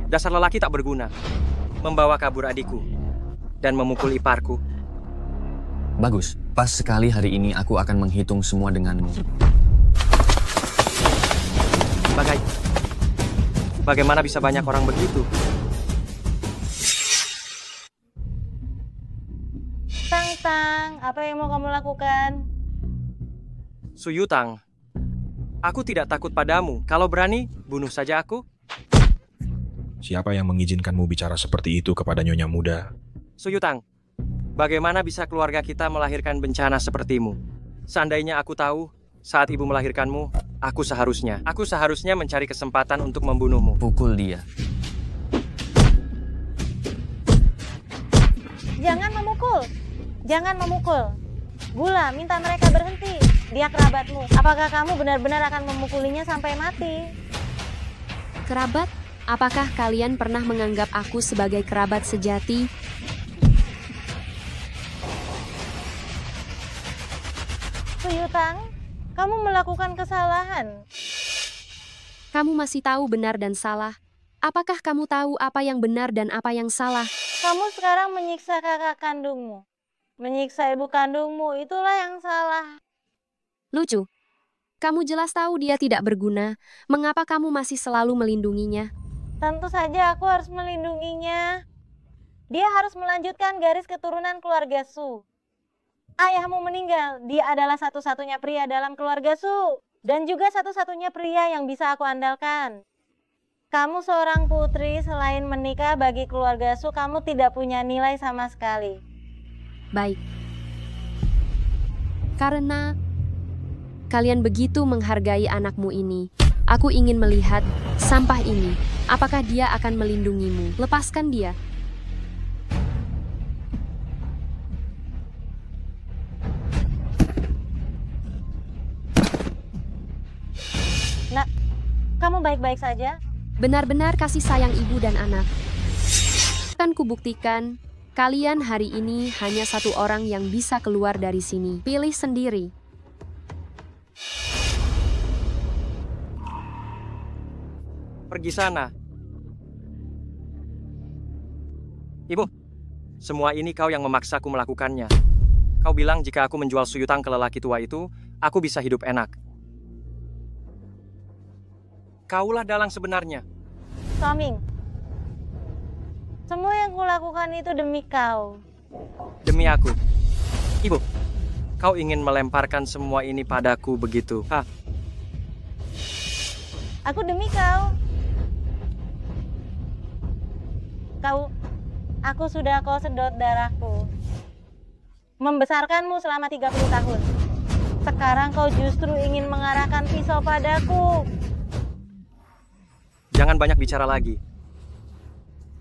Dasar lelaki tak berguna. Membawa kabur adikku dan memukul iparku. Bagus, pas sekali hari ini aku akan menghitung semua denganmu. Bagaimana bisa banyak orang begitu? Tang, apa yang mau kamu lakukan? Su Yutang, aku tidak takut padamu. Kalau berani, bunuh saja aku. Siapa yang mengizinkanmu bicara seperti itu kepada nyonya muda? Su Yutang, bagaimana bisa keluarga kita melahirkan bencana sepertimu? Seandainya aku tahu saat ibu melahirkanmu, aku seharusnya mencari kesempatan untuk membunuhmu. Pukul dia. Jangan memukul. Gula, minta mereka berhenti. Dia kerabatmu. Apakah kamu benar-benar akan memukulinya sampai mati? Kerabat? Apakah kalian pernah menganggap aku sebagai kerabat sejati? Su Yutang, kamu melakukan kesalahan. Kamu masih tahu benar dan salah. Apakah kamu tahu apa yang benar dan apa yang salah? Kamu sekarang menyiksa kakak kandungmu. Menyiksa ibu kandungmu, itulah yang salah. Lucu. Kamu jelas tahu dia tidak berguna. Mengapa kamu masih selalu melindunginya? Tentu saja aku harus melindunginya. Dia harus melanjutkan garis keturunan keluarga Su. Ayahmu meninggal, dia adalah satu-satunya pria dalam keluarga Su. Dan juga satu-satunya pria yang bisa aku andalkan. Kamu seorang putri, selain menikah bagi keluarga Su, kamu tidak punya nilai sama sekali. Baik. Karena kalian begitu menghargai anakmu ini, aku ingin melihat sampah ini. Apakah dia akan melindungimu? Lepaskan dia. Nak, kamu baik-baik saja? Benar-benar kasih sayang ibu dan anak. Akan kubuktikan, kalian hari ini hanya satu orang yang bisa keluar dari sini. Pilih sendiri. Pergi sana. Ibu, semua ini kau yang memaksaku melakukannya. Kau bilang jika aku menjual Su Yutang ke lelaki tua itu, aku bisa hidup enak. Kaulah dalang sebenarnya. Suaming, semua yang kulakukan itu demi kau. Demi aku. Ibu, kau ingin melemparkan semua ini padaku begitu? Hah? Aku demi kau. Aku sudah kau sedot darahku. Membesarkanmu selama 30 tahun. Sekarang kau justru ingin mengarahkan pisau padaku. Jangan banyak bicara lagi.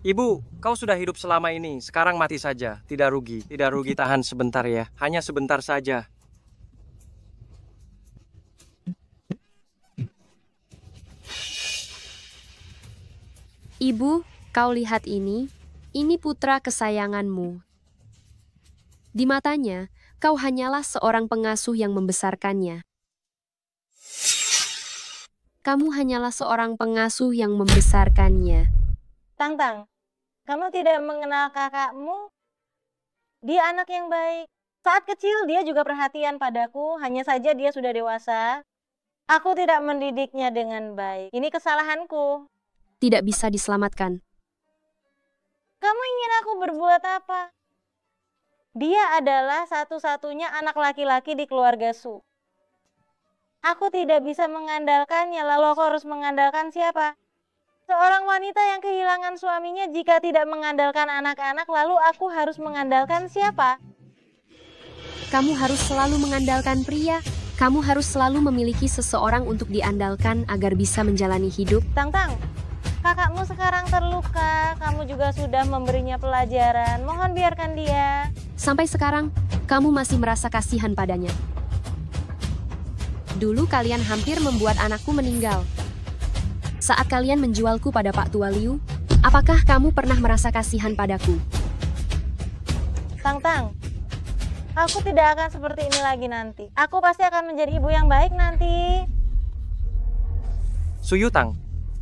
Ibu, kau sudah hidup selama ini. Sekarang mati saja. Tidak rugi. Tidak rugi, tahan sebentar ya. Hanya sebentar saja. Ibu, kau lihat ini. Ini putra kesayanganmu. Di matanya, kau hanyalah seorang pengasuh yang membesarkannya. Kamu hanyalah seorang pengasuh yang membesarkannya. Tang, kamu tidak mengenal kakakmu? Dia anak yang baik. Saat kecil dia juga perhatian padaku, hanya saja dia sudah dewasa. Aku tidak mendidiknya dengan baik. Ini kesalahanku. Tidak bisa diselamatkan. Kamu ingin aku berbuat apa? Dia adalah satu-satunya anak laki-laki di keluarga Su. Aku tidak bisa mengandalkannya, lalu aku harus mengandalkan siapa? Seorang wanita yang kehilangan suaminya jika tidak mengandalkan anak-anak, lalu aku harus mengandalkan siapa? Kamu harus selalu mengandalkan pria. Kamu harus selalu memiliki seseorang untuk diandalkan agar bisa menjalani hidup. Tang, kakakmu sekarang terluka. Kamu juga sudah memberinya pelajaran. Mohon biarkan dia. Sampai sekarang, kamu masih merasa kasihan padanya. Dulu kalian hampir membuat anakku meninggal. Saat kalian menjualku pada Pak Tua Liu, apakah kamu pernah merasa kasihan padaku? Tang, aku tidak akan seperti ini lagi nanti. Aku pasti akan menjadi ibu yang baik nanti. Su Yutang,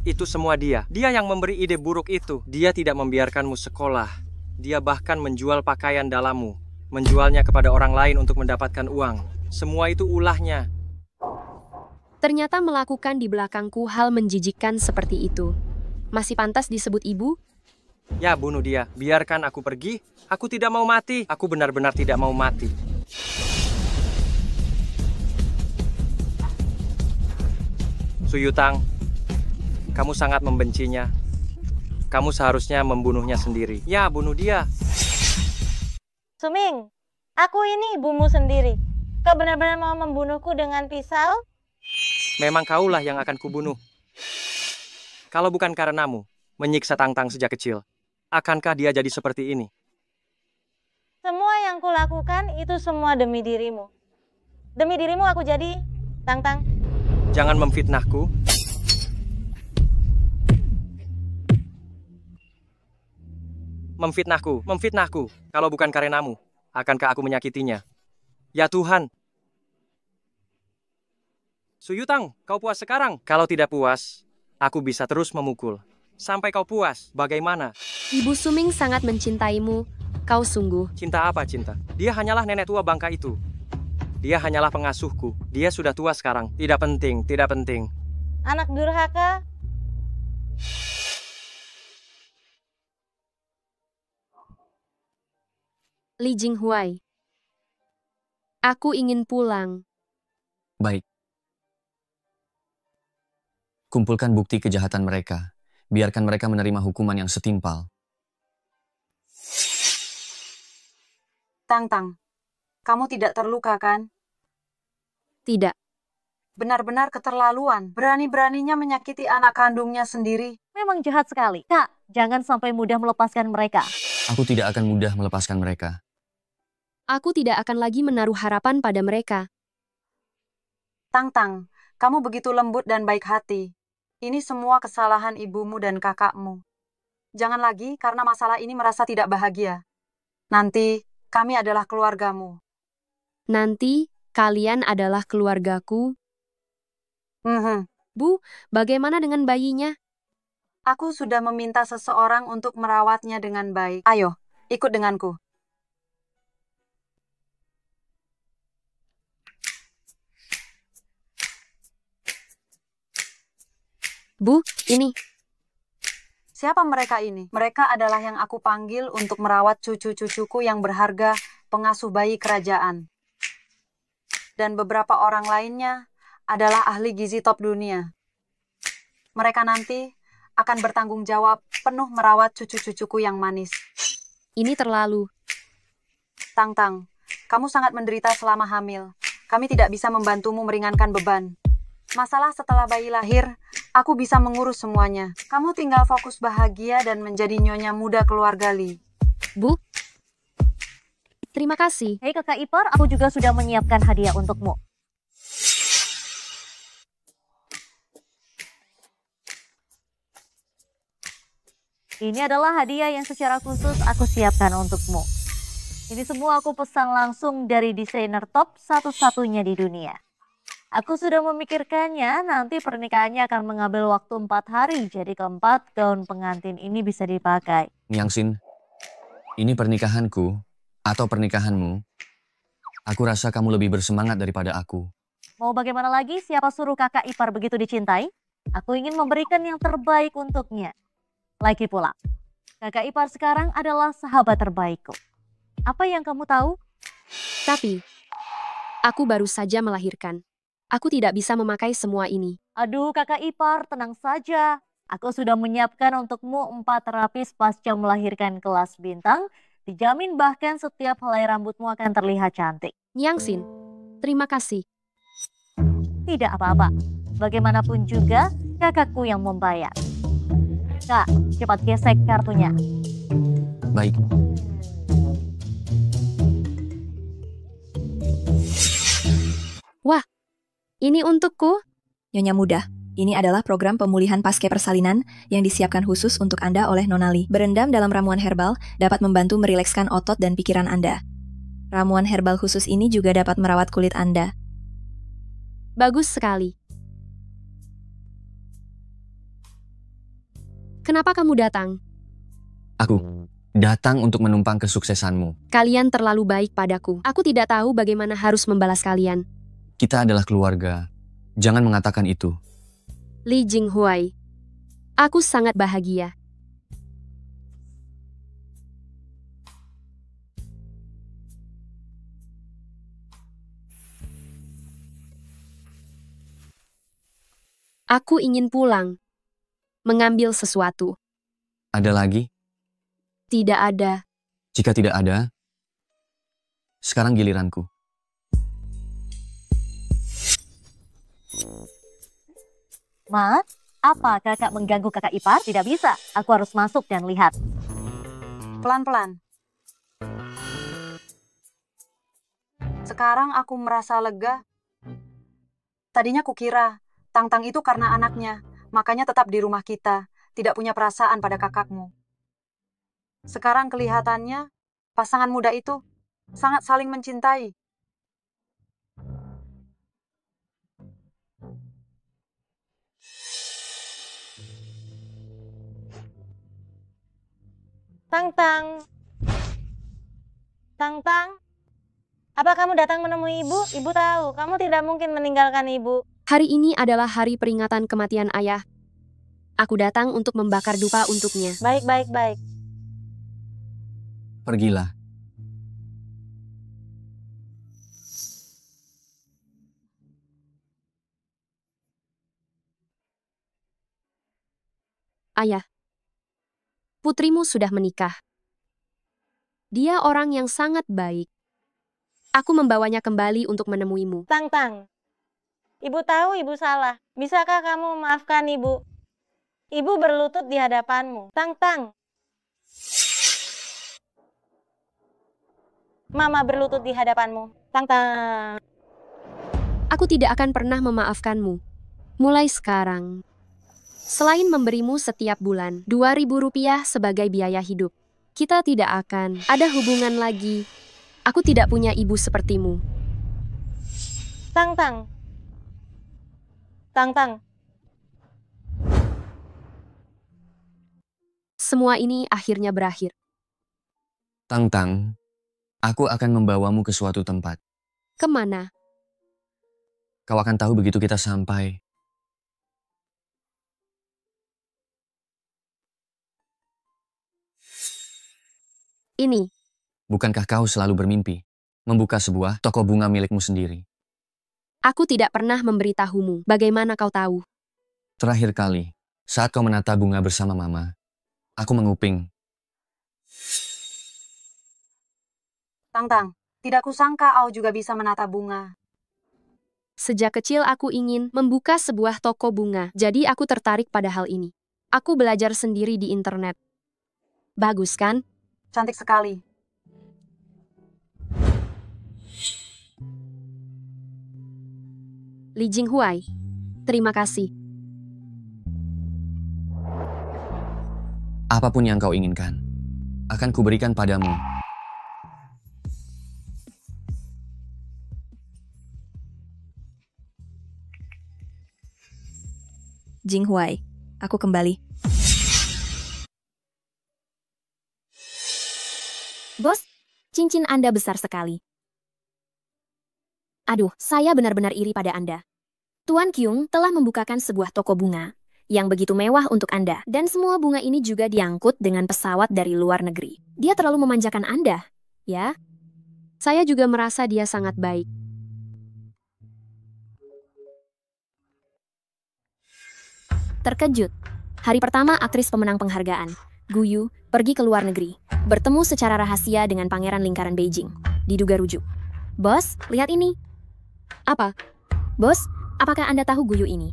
itu semua dia. Dia yang memberi ide buruk itu. Dia tidak membiarkanmu sekolah. Dia bahkan menjual pakaian dalammu. menjualnya kepada orang lain untuk mendapatkan uang. Semua itu ulahnya. Ternyata melakukan di belakangku hal menjijikkan seperti itu. Masih pantas disebut ibu? Ya, bunuh dia. Biarkan aku pergi. Aku tidak mau mati. Aku benar-benar tidak mau mati. Suyutang, kamu sangat membencinya. Kamu seharusnya membunuhnya sendiri. Ya, bunuh dia. Suming, aku ini ibumu sendiri. Kau benar-benar mau membunuhku dengan pisau? Memang kaulah yang akan kubunuh. Kalau bukan karenamu, menyiksa Tangtang sejak kecil, akankah dia jadi seperti ini? Semua yang kulakukan itu semua demi dirimu. Demi dirimu aku jadi Tangtang. Jangan memfitnahku. Memfitnahku. Kalau bukan karenamu, akankah aku menyakitinya? Ya Tuhan. Suyutang, kau puas sekarang? Kalau tidak puas, aku bisa terus memukul. Sampai kau puas, bagaimana? Ibu Suming sangat mencintaimu. Kau sungguh. Cinta apa cinta? Dia hanyalah nenek tua bangka itu. Dia hanyalah pengasuhku. Dia sudah tua sekarang. Tidak penting. Anak durhaka. Li Jinghuai. Aku ingin pulang. Baik. Kumpulkan bukti kejahatan mereka. Biarkan mereka menerima hukuman yang setimpal. Tangtang, kamu tidak terluka kan? Tidak. Benar-benar keterlaluan. Berani-beraninya menyakiti anak kandungnya sendiri. Memang jahat sekali. Kak, jangan sampai mudah melepaskan mereka. Aku tidak akan mudah melepaskan mereka. Aku tidak akan lagi menaruh harapan pada mereka. Tangtang, kamu begitu lembut dan baik hati. Ini semua kesalahan ibumu dan kakakmu. Jangan lagi karena masalah ini merasa tidak bahagia. Nanti, kami adalah keluargamu. Nanti, kalian adalah keluargaku. Bu, bagaimana dengan bayinya? Aku sudah meminta seseorang untuk merawatnya dengan baik. Ayo, ikut denganku. Bu, ini. Siapa mereka ini? Mereka adalah yang aku panggil untuk merawat cucu-cucuku yang berharga, pengasuh bayi kerajaan. Dan beberapa orang lainnya adalah ahli gizi top dunia. Mereka nanti akan bertanggung jawab penuh merawat cucu-cucuku yang manis. Ini terlalu. Tangtang, kamu sangat menderita selama hamil. Kami tidak bisa membantumu meringankan beban. Masalah setelah bayi lahir, aku bisa mengurus semuanya. Kamu tinggal fokus bahagia dan menjadi nyonya muda keluarga Li. Bu, terima kasih. Hei kakak ipar, aku juga sudah menyiapkan hadiah untukmu. Ini adalah hadiah yang secara khusus aku siapkan untukmu. Ini semua aku pesan langsung dari desainer top satu-satunya di dunia. Aku sudah memikirkannya, nanti pernikahannya akan mengambil waktu 4 hari, jadi keempat gaun pengantin ini bisa dipakai. Nyangsin, ini pernikahanku atau pernikahanmu? Aku rasa kamu lebih bersemangat daripada aku. Mau bagaimana lagi, siapa suruh kakak ipar begitu dicintai? Aku ingin memberikan yang terbaik untuknya. Lagi pula, kakak ipar sekarang adalah sahabat terbaikku. Apa yang kamu tahu? Tapi, aku baru saja melahirkan. Aku tidak bisa memakai semua ini. Aduh kakak ipar, tenang saja. Aku sudah menyiapkan untukmu 4 terapis pasca melahirkan kelas bintang. Dijamin bahkan setiap helai rambutmu akan terlihat cantik. Nyangsin, terima kasih. Tidak apa-apa. Bagaimanapun juga, kakakku yang membayar. Kak, cepat gesek kartunya. Baik. Wah, ini untukku? Nyonya muda, ini adalah program pemulihan pasca persalinan yang disiapkan khusus untuk Anda oleh Nonali. Berendam dalam ramuan herbal dapat membantu merilekskan otot dan pikiran Anda. Ramuan herbal khusus ini juga dapat merawat kulit Anda. Bagus sekali. Aku datang untuk menumpang kesuksesanmu. Kalian terlalu baik padaku. Aku tidak tahu bagaimana harus membalas kalian. Kita adalah keluarga. Jangan mengatakan itu. Li Jinghuai. Aku sangat bahagia. Aku ingin pulang. Mengambil sesuatu. Ada lagi? Tidak ada. Jika tidak ada, sekarang giliranku. Ma, apa kakak mengganggu kakak ipar? Tidak bisa. Aku harus masuk dan lihat. Pelan-pelan. Sekarang aku merasa lega. Tadinya kukira Tang-Tang itu karena anaknya, makanya tetap di rumah kita, tidak punya perasaan pada kakakmu. Sekarang kelihatannya, pasangan muda itu sangat saling mencintai. Tang-Tang. Tang-Tang. Apa kamu datang menemui ibu? Ibu tahu, kamu tidak mungkin meninggalkan ibu. Hari ini adalah hari peringatan kematian ayah. Aku datang untuk membakar dupa untuknya. Baik. Pergilah. Ayah, putrimu sudah menikah. Dia orang yang sangat baik. Aku membawanya kembali untuk menemuimu. Tang-Tang. Ibu tahu ibu salah. Bisakah kamu memaafkan ibu? Ibu berlutut di hadapanmu. Tang-Tang. Mama berlutut di hadapanmu. Tang-Tang. Aku tidak akan pernah memaafkanmu. Mulai sekarang. Selain memberimu setiap bulan Rp2.000 sebagai biaya hidup, kita tidak akan ada hubungan lagi. Aku tidak punya ibu sepertimu. Tang-Tang. Tang-Tang. Semua ini akhirnya berakhir. Tang-Tang, aku akan membawamu ke suatu tempat. Kemana? Kau akan tahu begitu kita sampai. Ini. Bukankah kau selalu bermimpi membuka sebuah toko bunga milikmu sendiri? Aku tidak pernah memberitahumu. Bagaimana kau tahu? Terakhir kali, saat kau menata bunga bersama Mama, aku menguping. Tang-Tang, tidak kusangka Ao juga bisa menata bunga. Sejak kecil aku ingin membuka sebuah toko bunga, jadi aku tertarik pada hal ini. Aku belajar sendiri di internet. Bagus kan? Cantik sekali. Li Jinghuai, terima kasih. Apapun yang kau inginkan, akan kuberikan padamu. Jinghuai, aku kembali. Bos, cincin Anda besar sekali. Aduh, saya benar-benar iri pada Anda. Tuan Kyung telah membukakan sebuah toko bunga yang begitu mewah untuk Anda. Dan semua bunga ini juga diangkut dengan pesawat dari luar negeri. Dia terlalu memanjakan Anda, ya? Saya juga merasa dia sangat baik. Terkejut. Hari pertama aktris pemenang penghargaan, Gu Yu, pergi ke luar negeri, bertemu secara rahasia dengan Pangeran Lingkaran Beijing. Diduga rujuk. Bos, lihat ini. Apa? Bos, apakah Anda tahu Gu Yu ini?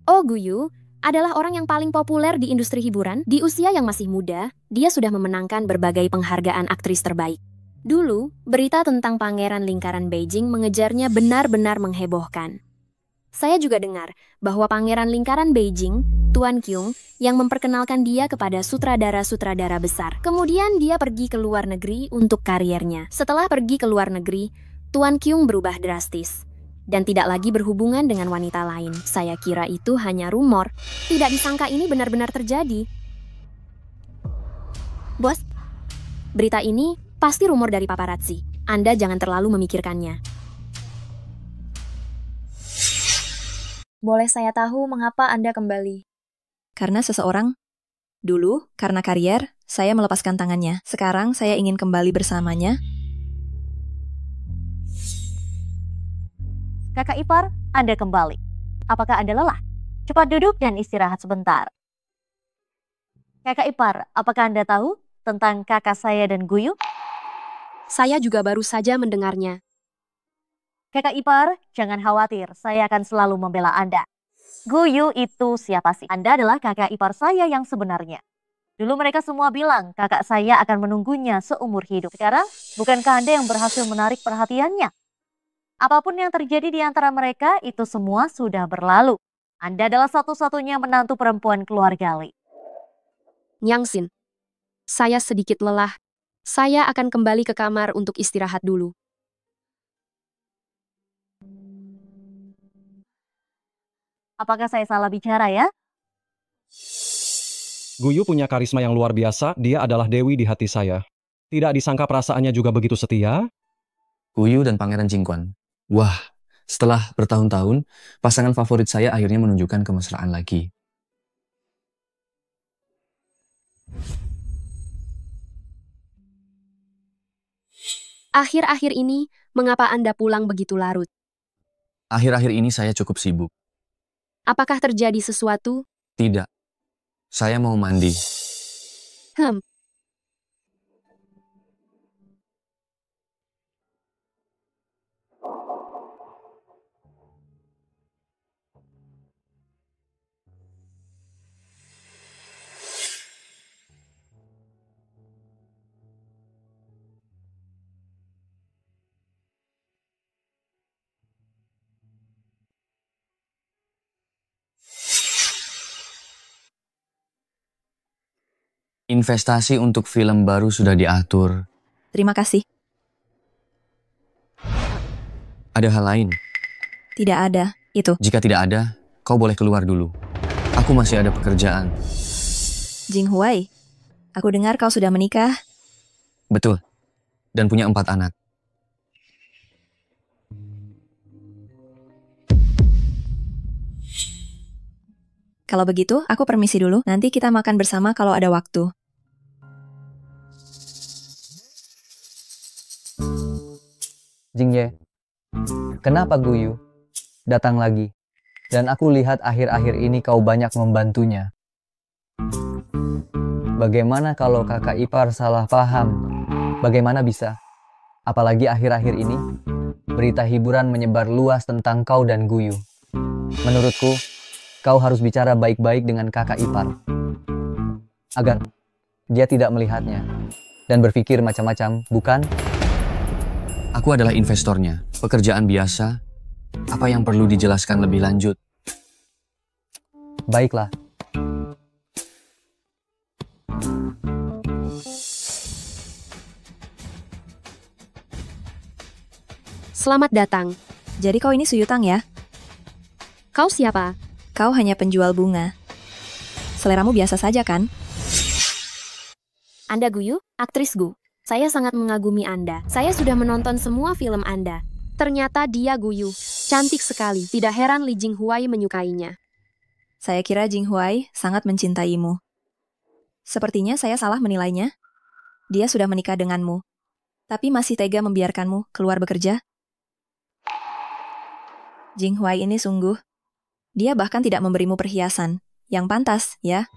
Oh, Gu Yu adalah orang yang paling populer di industri hiburan. Di usia yang masih muda, dia sudah memenangkan berbagai penghargaan aktris terbaik. Dulu, berita tentang Pangeran Lingkaran Beijing mengejarnya benar-benar menghebohkan. Saya juga dengar bahwa Pangeran Lingkaran Beijing, Tuan Kyung, yang memperkenalkan dia kepada sutradara-sutradara besar. Kemudian dia pergi ke luar negeri untuk kariernya. Setelah pergi ke luar negeri, Tuan Kyung berubah drastis dan tidak lagi berhubungan dengan wanita lain. Saya kira itu hanya rumor. Tidak disangka ini benar-benar terjadi. Bos, berita ini pasti rumor dari paparazzi. Anda jangan terlalu memikirkannya. Boleh saya tahu mengapa Anda kembali? Karena seseorang. Dulu, karena karier, saya melepaskan tangannya. Sekarang saya ingin kembali bersamanya. Kakak ipar, Anda kembali. Apakah Anda lelah? Cepat duduk dan istirahat sebentar. Kakak ipar, apakah Anda tahu tentang kakak saya dan Guyu? Saya juga baru saja mendengarnya. Kakak ipar, jangan khawatir, saya akan selalu membela Anda. Guyu itu siapa sih? Anda adalah kakak ipar saya yang sebenarnya. Dulu mereka semua bilang kakak saya akan menunggunya seumur hidup. Sekarang, bukankah Anda yang berhasil menarik perhatiannya? Apapun yang terjadi di antara mereka, itu semua sudah berlalu. Anda adalah satu-satunya menantu perempuan keluarga Lee. Nyangsin, saya sedikit lelah. Saya akan kembali ke kamar untuk istirahat dulu. Apakah saya salah bicara ya? Guyu punya karisma yang luar biasa, dia adalah dewi di hati saya. Tidak disangka perasaannya juga begitu setia. Guyu dan Pangeran Jingquan. Wah, setelah bertahun-tahun, pasangan favorit saya akhirnya menunjukkan kemesraan lagi. Akhir-akhir ini, mengapa Anda pulang begitu larut? Akhir-akhir ini saya cukup sibuk. Apakah terjadi sesuatu? Tidak. Saya mau mandi. Investasi untuk film baru sudah diatur. Terima kasih. Ada hal lain? Tidak ada, itu. Jika tidak ada, kau boleh keluar dulu. Aku masih ada pekerjaan. Jing Huai, aku dengar kau sudah menikah. Betul. Dan punya 4 anak. Kalau begitu, aku permisi dulu. Nanti kita makan bersama kalau ada waktu. Jingye, kenapa Guyu datang lagi? Dan aku lihat akhir-akhir ini kau banyak membantunya. Bagaimana kalau kakak ipar salah paham? Bagaimana bisa? Apalagi akhir-akhir ini, berita hiburan menyebar luas tentang kau dan Guyu. Menurutku, kau harus bicara baik-baik dengan kakak ipar, agar dia tidak melihatnya dan berpikir macam-macam, bukan? Aku adalah investornya. Pekerjaan biasa. Apa yang perlu dijelaskan lebih lanjut? Baiklah. Selamat datang. Jadi kau ini Suyutang ya? Kau siapa? Kau hanya penjual bunga. Seleramu biasa saja kan? Anda Guyu, aktris Gu. Saya sangat mengagumi Anda. Saya sudah menonton semua film Anda. Ternyata dia Guyu. Cantik sekali. Tidak heran Li Jinghuai menyukainya. Saya kira Jinghuai sangat mencintaimu. Sepertinya saya salah menilainya. Dia sudah menikah denganmu. Tapi masih tega membiarkanmu keluar bekerja? Jinghuai ini sungguh. Dia bahkan tidak memberimu perhiasan. Yang pantas, ya?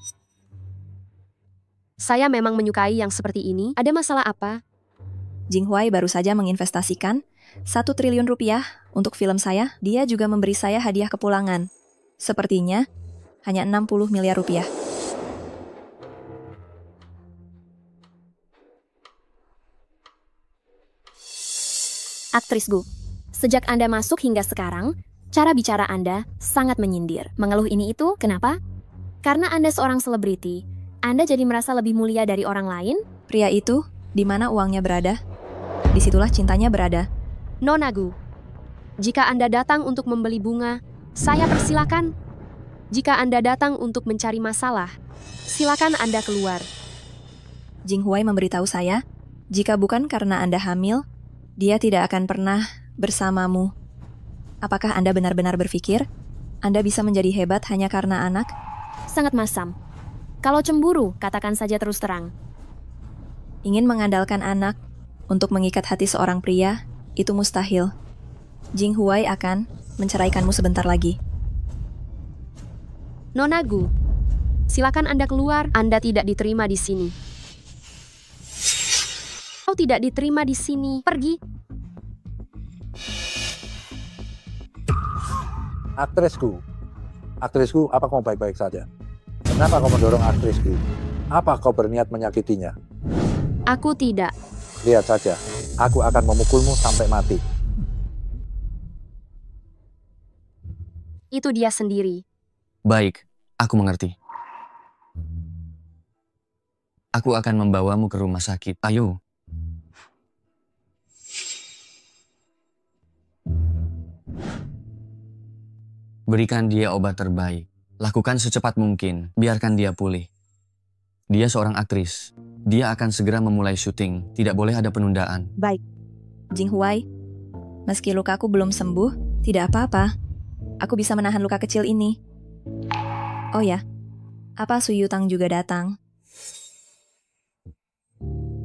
Saya memang menyukai yang seperti ini. Ada masalah apa? Jinghuai baru saja menginvestasikan 1 triliun rupiah untuk film saya. Dia juga memberi saya hadiah kepulangan. Sepertinya hanya 60 miliar rupiah. Aktris Gu, sejak Anda masuk hingga sekarang, cara bicara Anda sangat menyindir. Mengeluh ini itu, kenapa? Karena Anda seorang selebriti. Anda jadi merasa lebih mulia dari orang lain? Pria itu, di mana uangnya berada, disitulah cintanya berada. Nona Gu, jika Anda datang untuk membeli bunga, saya persilakan. Jika Anda datang untuk mencari masalah, silakan Anda keluar. Jing Huai memberitahu saya, jika bukan karena Anda hamil, dia tidak akan pernah bersamamu. Apakah Anda benar-benar berpikir Anda bisa menjadi hebat hanya karena anak? Sangat masam. Kalau cemburu, katakan saja terus terang. Ingin mengandalkan anak untuk mengikat hati seorang pria, itu mustahil. Jing Huai akan menceraikanmu sebentar lagi. Nona Gu, silakan Anda keluar. Anda tidak diterima di sini. Kau tidak diterima di sini. Pergi. Aktrisku, apa kamu baik-baik saja? Kenapa kau mendorong aktrisku? Apa kau berniat menyakitinya? Aku tidak. Lihat saja, aku akan memukulmu sampai mati. Itu dia sendiri. Baik, aku mengerti. Aku akan membawamu ke rumah sakit. Ayo. Berikan dia obat terbaik. Lakukan secepat mungkin. Biarkan dia pulih. Dia seorang aktris. Dia akan segera memulai syuting. Tidak boleh ada penundaan. Baik. Jing Huai, meski lukaku belum sembuh, tidak apa-apa. Aku bisa menahan luka kecil ini. Oh ya, apa Su Yutang juga datang?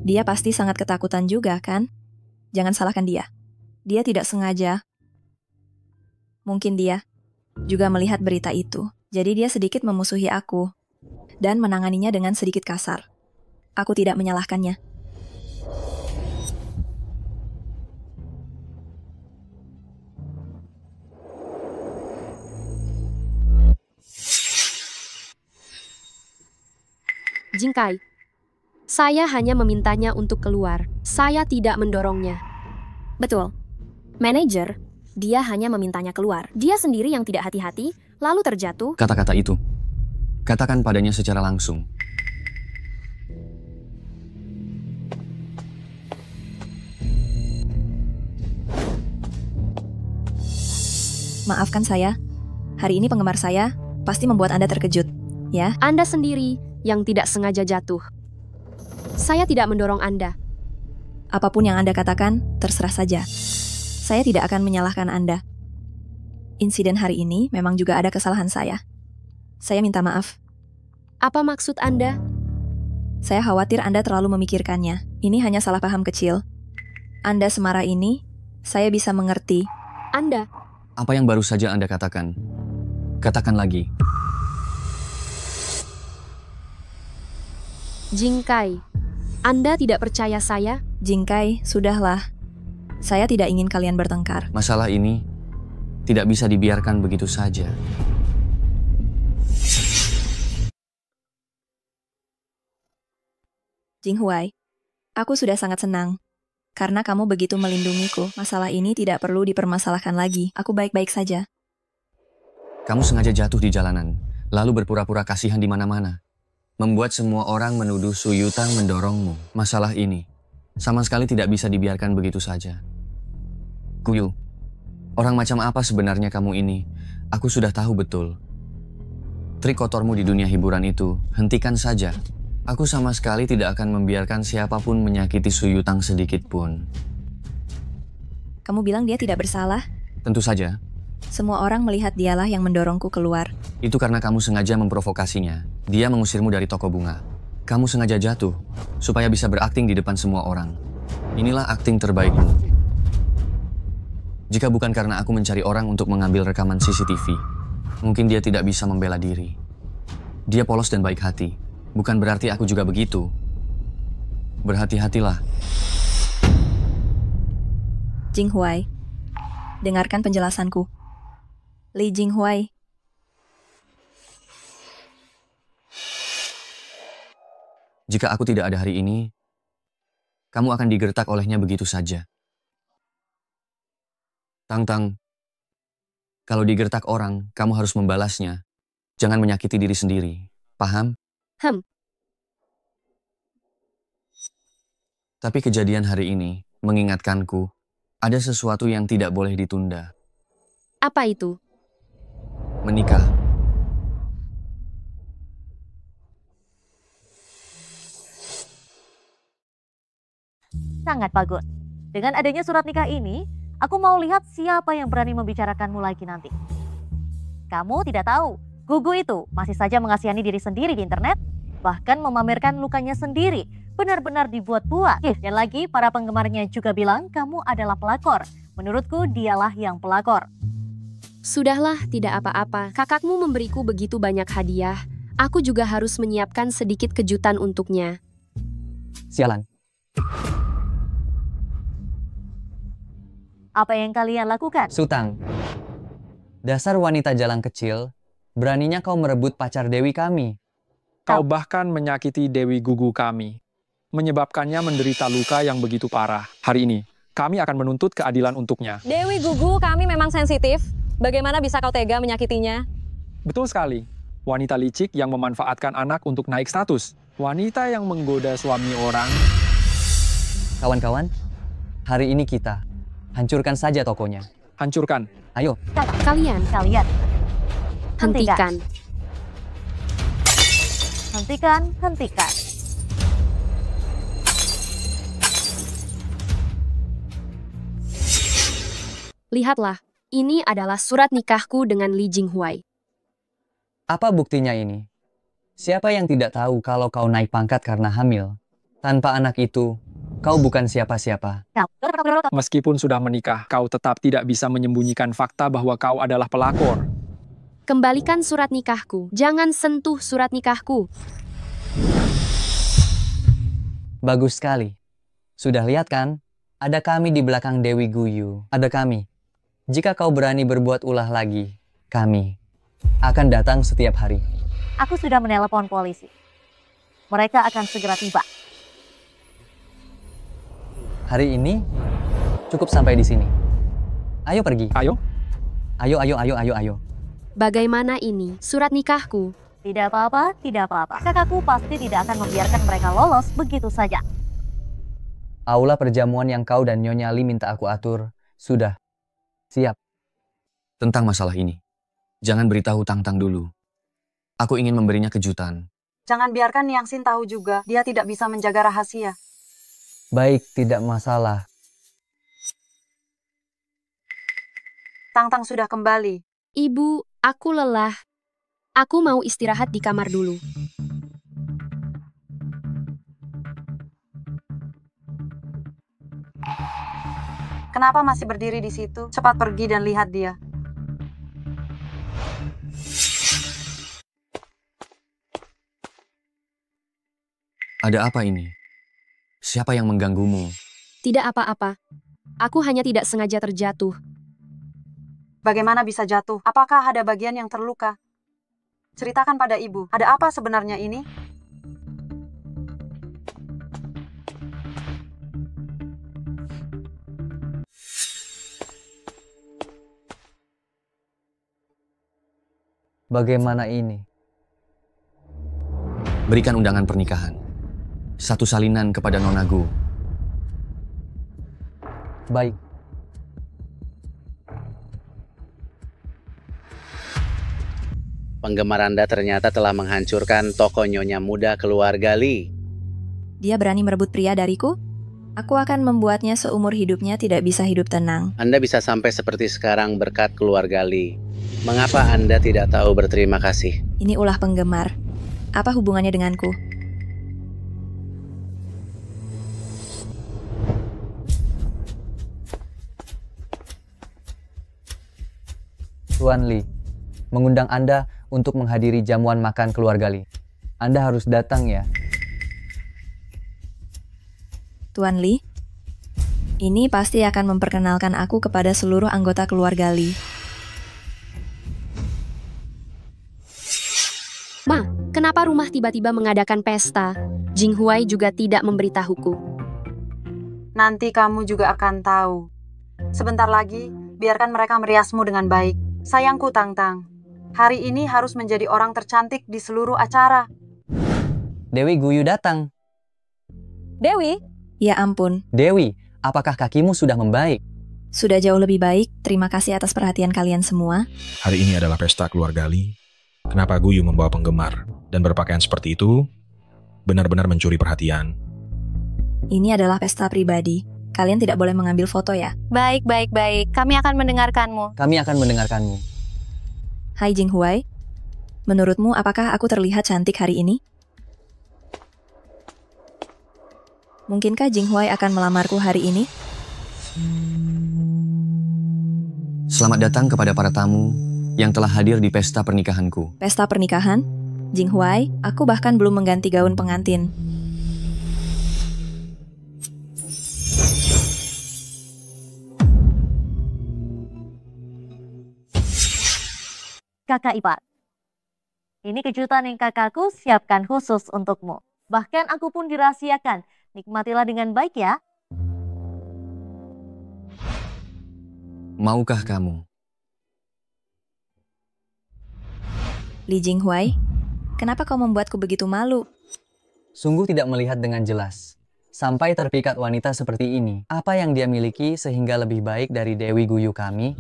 Dia pasti sangat ketakutan juga, kan? Jangan salahkan dia. Dia tidak sengaja. Mungkin dia juga melihat berita itu. Jadi dia sedikit memusuhi aku dan menanganinya dengan sedikit kasar. Aku tidak menyalahkannya. Jingkai, saya hanya memintanya untuk keluar. Saya tidak mendorongnya. Betul. Manajer, dia hanya memintanya keluar. Dia sendiri yang tidak hati-hati, lalu terjatuh. Kata-kata itu, katakan padanya secara langsung. Maafkan saya. Hari ini penggemar saya pasti membuat Anda terkejut, ya? Anda sendiri yang tidak sengaja jatuh. Saya tidak mendorong Anda. Apapun yang Anda katakan, terserah saja. Saya tidak akan menyalahkan Anda. Insiden hari ini memang juga ada kesalahan saya. Saya minta maaf. Apa maksud Anda? Saya khawatir Anda terlalu memikirkannya. Ini hanya salah paham kecil. Anda semarah ini, saya bisa mengerti. Anda. Apa yang baru saja Anda katakan? Katakan lagi. Jingkai, Anda tidak percaya saya? Jingkai, sudahlah. Saya tidak ingin kalian bertengkar. Masalah ini tidak bisa dibiarkan begitu saja. Jing Huai, aku sudah sangat senang. Karena kamu begitu melindungiku, masalah ini tidak perlu dipermasalahkan lagi. Aku baik-baik saja. Kamu sengaja jatuh di jalanan, lalu berpura-pura kasihan di mana-mana. Membuat semua orang menuduh Su Yutang mendorongmu. Masalah ini sama sekali tidak bisa dibiarkan begitu saja. Kuyu, orang macam apa sebenarnya kamu ini? Aku sudah tahu betul. Trik kotormu di dunia hiburan itu, hentikan saja. Aku sama sekali tidak akan membiarkan siapapun menyakiti Su Yutang sedikit pun. Kamu bilang dia tidak bersalah? Tentu saja. Semua orang melihat dialah yang mendorongku keluar. Itu karena kamu sengaja memprovokasinya. Dia mengusirmu dari toko bunga. Kamu sengaja jatuh, supaya bisa berakting di depan semua orang. Inilah akting terbaikmu. Jika bukan karena aku mencari orang untuk mengambil rekaman CCTV, mungkin dia tidak bisa membela diri. Dia polos dan baik hati. Bukan berarti aku juga begitu. Berhati-hatilah. Jing Huai, dengarkan penjelasanku. Li Jing Huai. Jika aku tidak ada hari ini, kamu akan digertak olehnya begitu saja. Tang-tang, kalau digertak orang, kamu harus membalasnya. Jangan menyakiti diri sendiri. Paham? Tapi kejadian hari ini mengingatkanku, ada sesuatu yang tidak boleh ditunda. Apa itu? Menikah. Sangat bagus. Dengan adanya surat nikah ini, aku mau lihat siapa yang berani membicarakanmu lagi nanti. Kamu tidak tahu, Gugu itu masih saja mengasihani diri sendiri di internet, bahkan memamerkan lukanya sendiri, benar-benar dibuat-buat. Dan lagi para penggemarnya juga bilang kamu adalah pelakor. Menurutku dialah yang pelakor. Sudahlah, tidak apa-apa. Kakakmu memberiku begitu banyak hadiah. Aku juga harus menyiapkan sedikit kejutan untuknya. Sialan. Apa yang kalian lakukan? Sutang. Dasar wanita jalan kecil, beraninya kau merebut pacar Dewi kami. Kau bahkan menyakiti Dewi Gugu kami, menyebabkannya menderita luka yang begitu parah. Hari ini, kami akan menuntut keadilan untuknya. Dewi Gugu, kami memang sensitif. Bagaimana bisa kau tega menyakitinya? Betul sekali. Wanita licik yang memanfaatkan anak untuk naik status. Wanita yang menggoda suami orang. Kawan-kawan, hari ini kita hancurkan saja tokonya. Hancurkan. Ayo. Kalian. Hentikan. Hentikan. Lihatlah, ini adalah surat nikahku dengan Li Jinghuai. Apa buktinya ini? Siapa yang tidak tahu kalau kau naik pangkat karena hamil? Tanpa anak itu, kau bukan siapa-siapa. Meskipun sudah menikah, kau tetap tidak bisa menyembunyikan fakta bahwa kau adalah pelakor. Kembalikan surat nikahku. Jangan sentuh surat nikahku. Bagus sekali. Sudah lihat kan? Ada kami di belakang Dewi Guyu. Ada kami. Jika kau berani berbuat ulah lagi, kami akan datang setiap hari. Aku sudah menelepon polisi. Mereka akan segera tiba. Hari ini cukup sampai di sini. Ayo pergi. Ayo. Ayo. Bagaimana ini? Surat nikahku. Tidak apa-apa. Kakakku pasti tidak akan membiarkan mereka lolos begitu saja. Aula perjamuan yang kau dan Nyonya Li minta aku atur, sudah. Siap. Tentang masalah ini, jangan beritahu Tang-Tang dulu. Aku ingin memberinya kejutan. Jangan biarkan Niang Xin tahu juga, dia tidak bisa menjaga rahasia. Baik, tidak masalah. Tang-Tang sudah kembali. Ibu, aku lelah. Aku mau istirahat di kamar dulu. Kenapa masih berdiri di situ? Cepat pergi dan lihat dia. Ada apa ini? Siapa yang mengganggumu? Tidak apa-apa. Aku hanya tidak sengaja terjatuh. Bagaimana bisa jatuh? Apakah ada bagian yang terluka? Ceritakan pada ibu, ada apa sebenarnya ini? Bagaimana ini? Berikan undangan pernikahan. Satu salinan kepada Nona Gu. Baik. Penggemar Anda ternyata telah menghancurkan toko Nyonya Muda keluarga Li. Dia berani merebut pria dariku? Aku akan membuatnya seumur hidupnya tidak bisa hidup tenang. Anda bisa sampai seperti sekarang berkat keluarga Li. Mengapa Anda tidak tahu berterima kasih? Ini ulah penggemar. Apa hubungannya denganku? Tuan Li, mengundang Anda untuk menghadiri jamuan makan keluarga Li. Anda harus datang ya. Tuan Li, ini pasti akan memperkenalkan aku kepada seluruh anggota keluarga Li. Ma, kenapa rumah tiba-tiba mengadakan pesta? Jinghuai juga tidak memberitahuku. Nanti kamu juga akan tahu. Sebentar lagi, biarkan mereka meriasmu dengan baik. Sayangku Tang-Tang, hari ini harus menjadi orang tercantik di seluruh acara. Dewi Guyu datang. Dewi? Ya ampun. Dewi, apakah kakimu sudah membaik? Sudah jauh lebih baik. Terima kasih atas perhatian kalian semua. Hari ini adalah pesta keluarga Li. Kenapa Guyu membawa penggemar dan berpakaian seperti itu? Benar-benar mencuri perhatian. Ini adalah pesta pribadi. Kalian tidak boleh mengambil foto ya. Baik. Kami akan mendengarkanmu. Kami akan mendengarkanmu. Hai Jinghuai. Menurutmu apakah aku terlihat cantik hari ini? Mungkinkah Jinghuai akan melamarku hari ini? Selamat datang kepada para tamu yang telah hadir di pesta pernikahanku. Pesta pernikahan? Jinghuai, aku bahkan belum mengganti gaun pengantin. Kakak ipar. Ini kejutan yang kakakku siapkan khusus untukmu. Bahkan aku pun dirahasiakan. Nikmatilah dengan baik ya. Maukah kamu? Li Jinghuai, kenapa kau membuatku begitu malu? Sungguh tidak melihat dengan jelas. Sampai terpikat wanita seperti ini. Apa yang dia miliki sehingga lebih baik dari Dewi Guyu kami?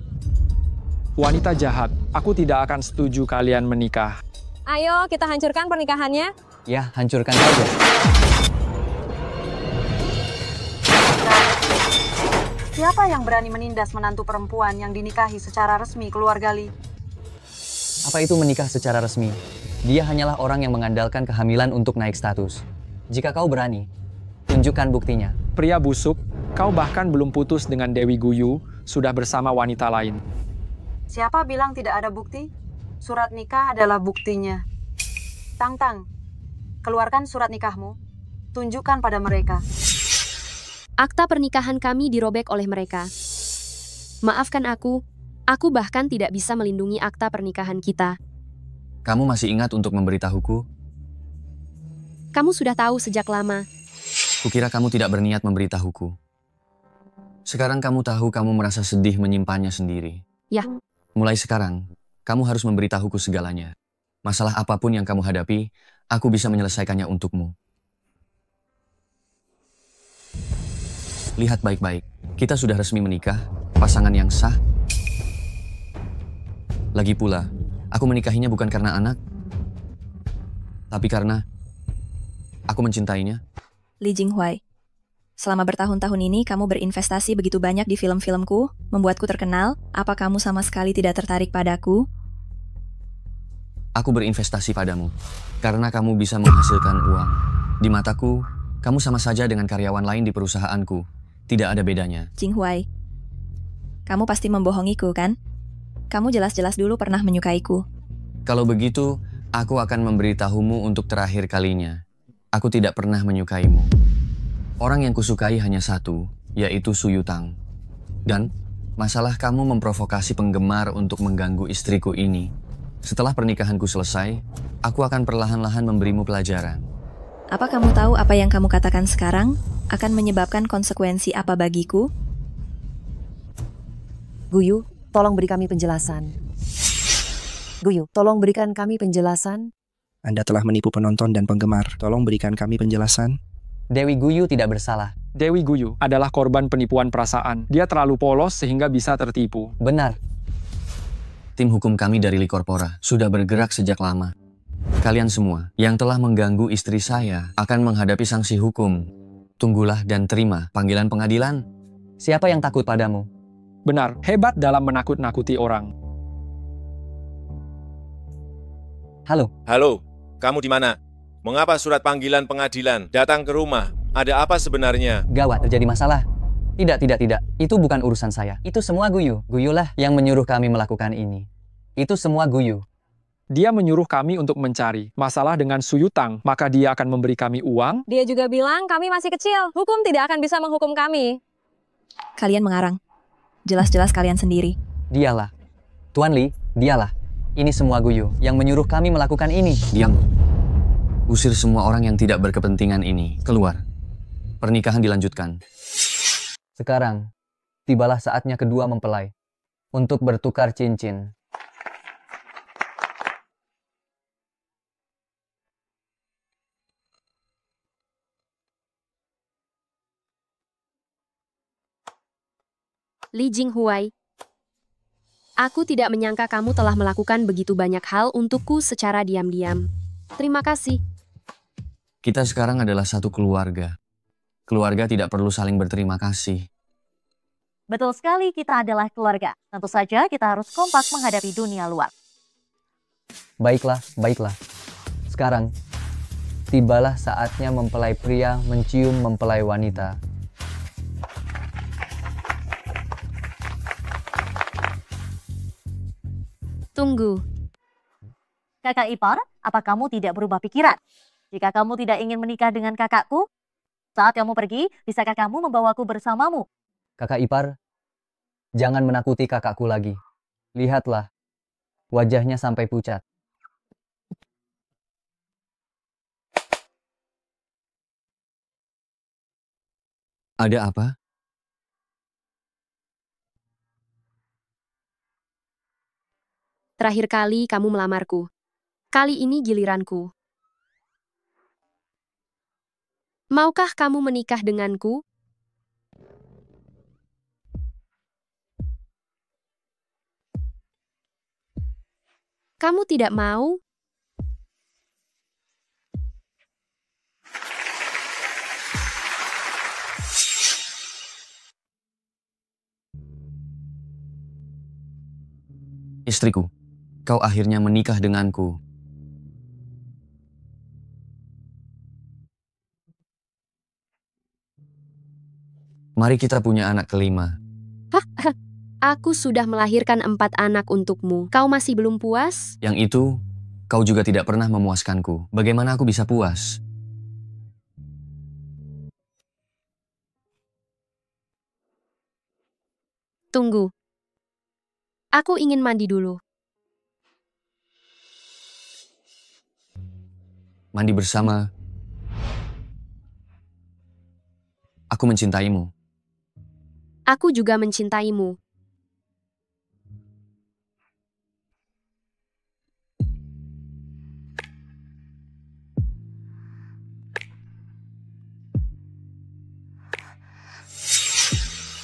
Wanita jahat, aku tidak akan setuju kalian menikah. Ayo, kita hancurkan pernikahannya. Ya, hancurkan saja. Siapa yang berani menindas menantu perempuan yang dinikahi secara resmi keluarga Li? Apa itu menikah secara resmi? Dia hanyalah orang yang mengandalkan kehamilan untuk naik status. Jika kau berani, tunjukkan buktinya. Pria busuk, kau bahkan belum putus dengan Dewi Guyu, sudah bersama wanita lain. Siapa bilang tidak ada bukti? Surat nikah adalah buktinya. Tang, keluarkan surat nikahmu. Tunjukkan pada mereka. Akta pernikahan kami dirobek oleh mereka. Maafkan aku bahkan tidak bisa melindungi akta pernikahan kita. Kamu masih ingat untuk memberitahuku? Kamu sudah tahu sejak lama. Kukira kamu tidak berniat memberitahuku. Sekarang kamu tahu kamu merasa sedih menyimpannya sendiri. Ya. Mulai sekarang, kamu harus memberitahuku segalanya. Masalah apapun yang kamu hadapi, aku bisa menyelesaikannya untukmu. Lihat baik-baik, kita sudah resmi menikah, pasangan yang sah. Lagi pula, aku menikahinya bukan karena anak, tapi karena aku mencintainya. Li Jinghuai, selama bertahun-tahun ini kamu berinvestasi begitu banyak di film-filmku, membuatku terkenal. Apa kamu sama sekali tidak tertarik padaku? Aku berinvestasi padamu, karena kamu bisa menghasilkan uang. Di mataku, kamu sama saja dengan karyawan lain di perusahaanku. Tidak ada bedanya. Jinghuai, kamu pasti membohongiku, kan? Kamu jelas-jelas dulu pernah menyukaiku. Kalau begitu, aku akan memberitahumu untuk terakhir kalinya. Aku tidak pernah menyukaimu. Orang yang kusukai hanya satu, yaitu Su Yutang. Dan masalah kamu memprovokasi penggemar untuk mengganggu istriku ini. Setelah pernikahanku selesai, aku akan perlahan-lahan memberimu pelajaran. Apa kamu tahu apa yang kamu katakan sekarang akan menyebabkan konsekuensi apa bagiku? Guyu, tolong beri kami penjelasan. Guyu, tolong berikan kami penjelasan. Anda telah menipu penonton dan penggemar. Tolong berikan kami penjelasan. Dewi Guyu tidak bersalah. Dewi Guyu adalah korban penipuan perasaan. Dia terlalu polos sehingga bisa tertipu. Benar. Tim hukum kami dari Li Corpora sudah bergerak sejak lama. Kalian semua yang telah mengganggu istri saya akan menghadapi sanksi hukum. Tunggulah dan terima panggilan pengadilan. Siapa yang takut padamu? Benar, hebat dalam menakut-nakuti orang. Halo, kamu di mana? Mengapa surat panggilan pengadilan datang ke rumah? Ada apa sebenarnya? Gawat, terjadi masalah. Tidak. Itu bukan urusan saya. Itu semua Guyu. Guyulah yang menyuruh kami melakukan ini. Itu semua Guyu. Dia menyuruh kami untuk mencari masalah dengan Su Yutang, maka dia akan memberi kami uang. Dia juga bilang kami masih kecil. Hukum tidak akan bisa menghukum kami. Kalian mengarang. Jelas-jelas kalian sendiri. Dialah. Tuan Li, dialah. Ini semua Guyu yang menyuruh kami melakukan ini. Diam. Usir semua orang yang tidak berkepentingan ini. Keluar. Pernikahan dilanjutkan. Sekarang, tibalah saatnya kedua mempelai untuk bertukar cincin. Li Jinghuai, aku tidak menyangka kamu telah melakukan begitu banyak hal untukku secara diam-diam. Terima kasih. Kita sekarang adalah satu keluarga. Keluarga tidak perlu saling berterima kasih. Betul sekali, kita adalah keluarga. Tentu saja kita harus kompak menghadapi dunia luar. Baiklah, baiklah. Sekarang, tibalah saatnya mempelai pria mencium mempelai wanita. Tunggu. Kakak ipar, apa kamu tidak berubah pikiran? Jika kamu tidak ingin menikah dengan kakakku, saat kamu pergi, bisakah kamu membawaku bersamamu? Kakak ipar, jangan menakuti kakakku lagi. Lihatlah, wajahnya sampai pucat. Ada apa? Terakhir kali kamu melamarku. Kali ini giliranku. Maukah kamu menikah denganku? Kamu tidak mau? Istriku, kau akhirnya menikah denganku. Mari kita punya anak kelima. Aku sudah melahirkan 4 anak untukmu. Kau masih belum puas? Yang itu, kau juga tidak pernah memuaskanku. Bagaimana aku bisa puas? Tunggu. Aku ingin mandi dulu. Mandi bersama. Aku mencintaimu. Aku juga mencintaimu.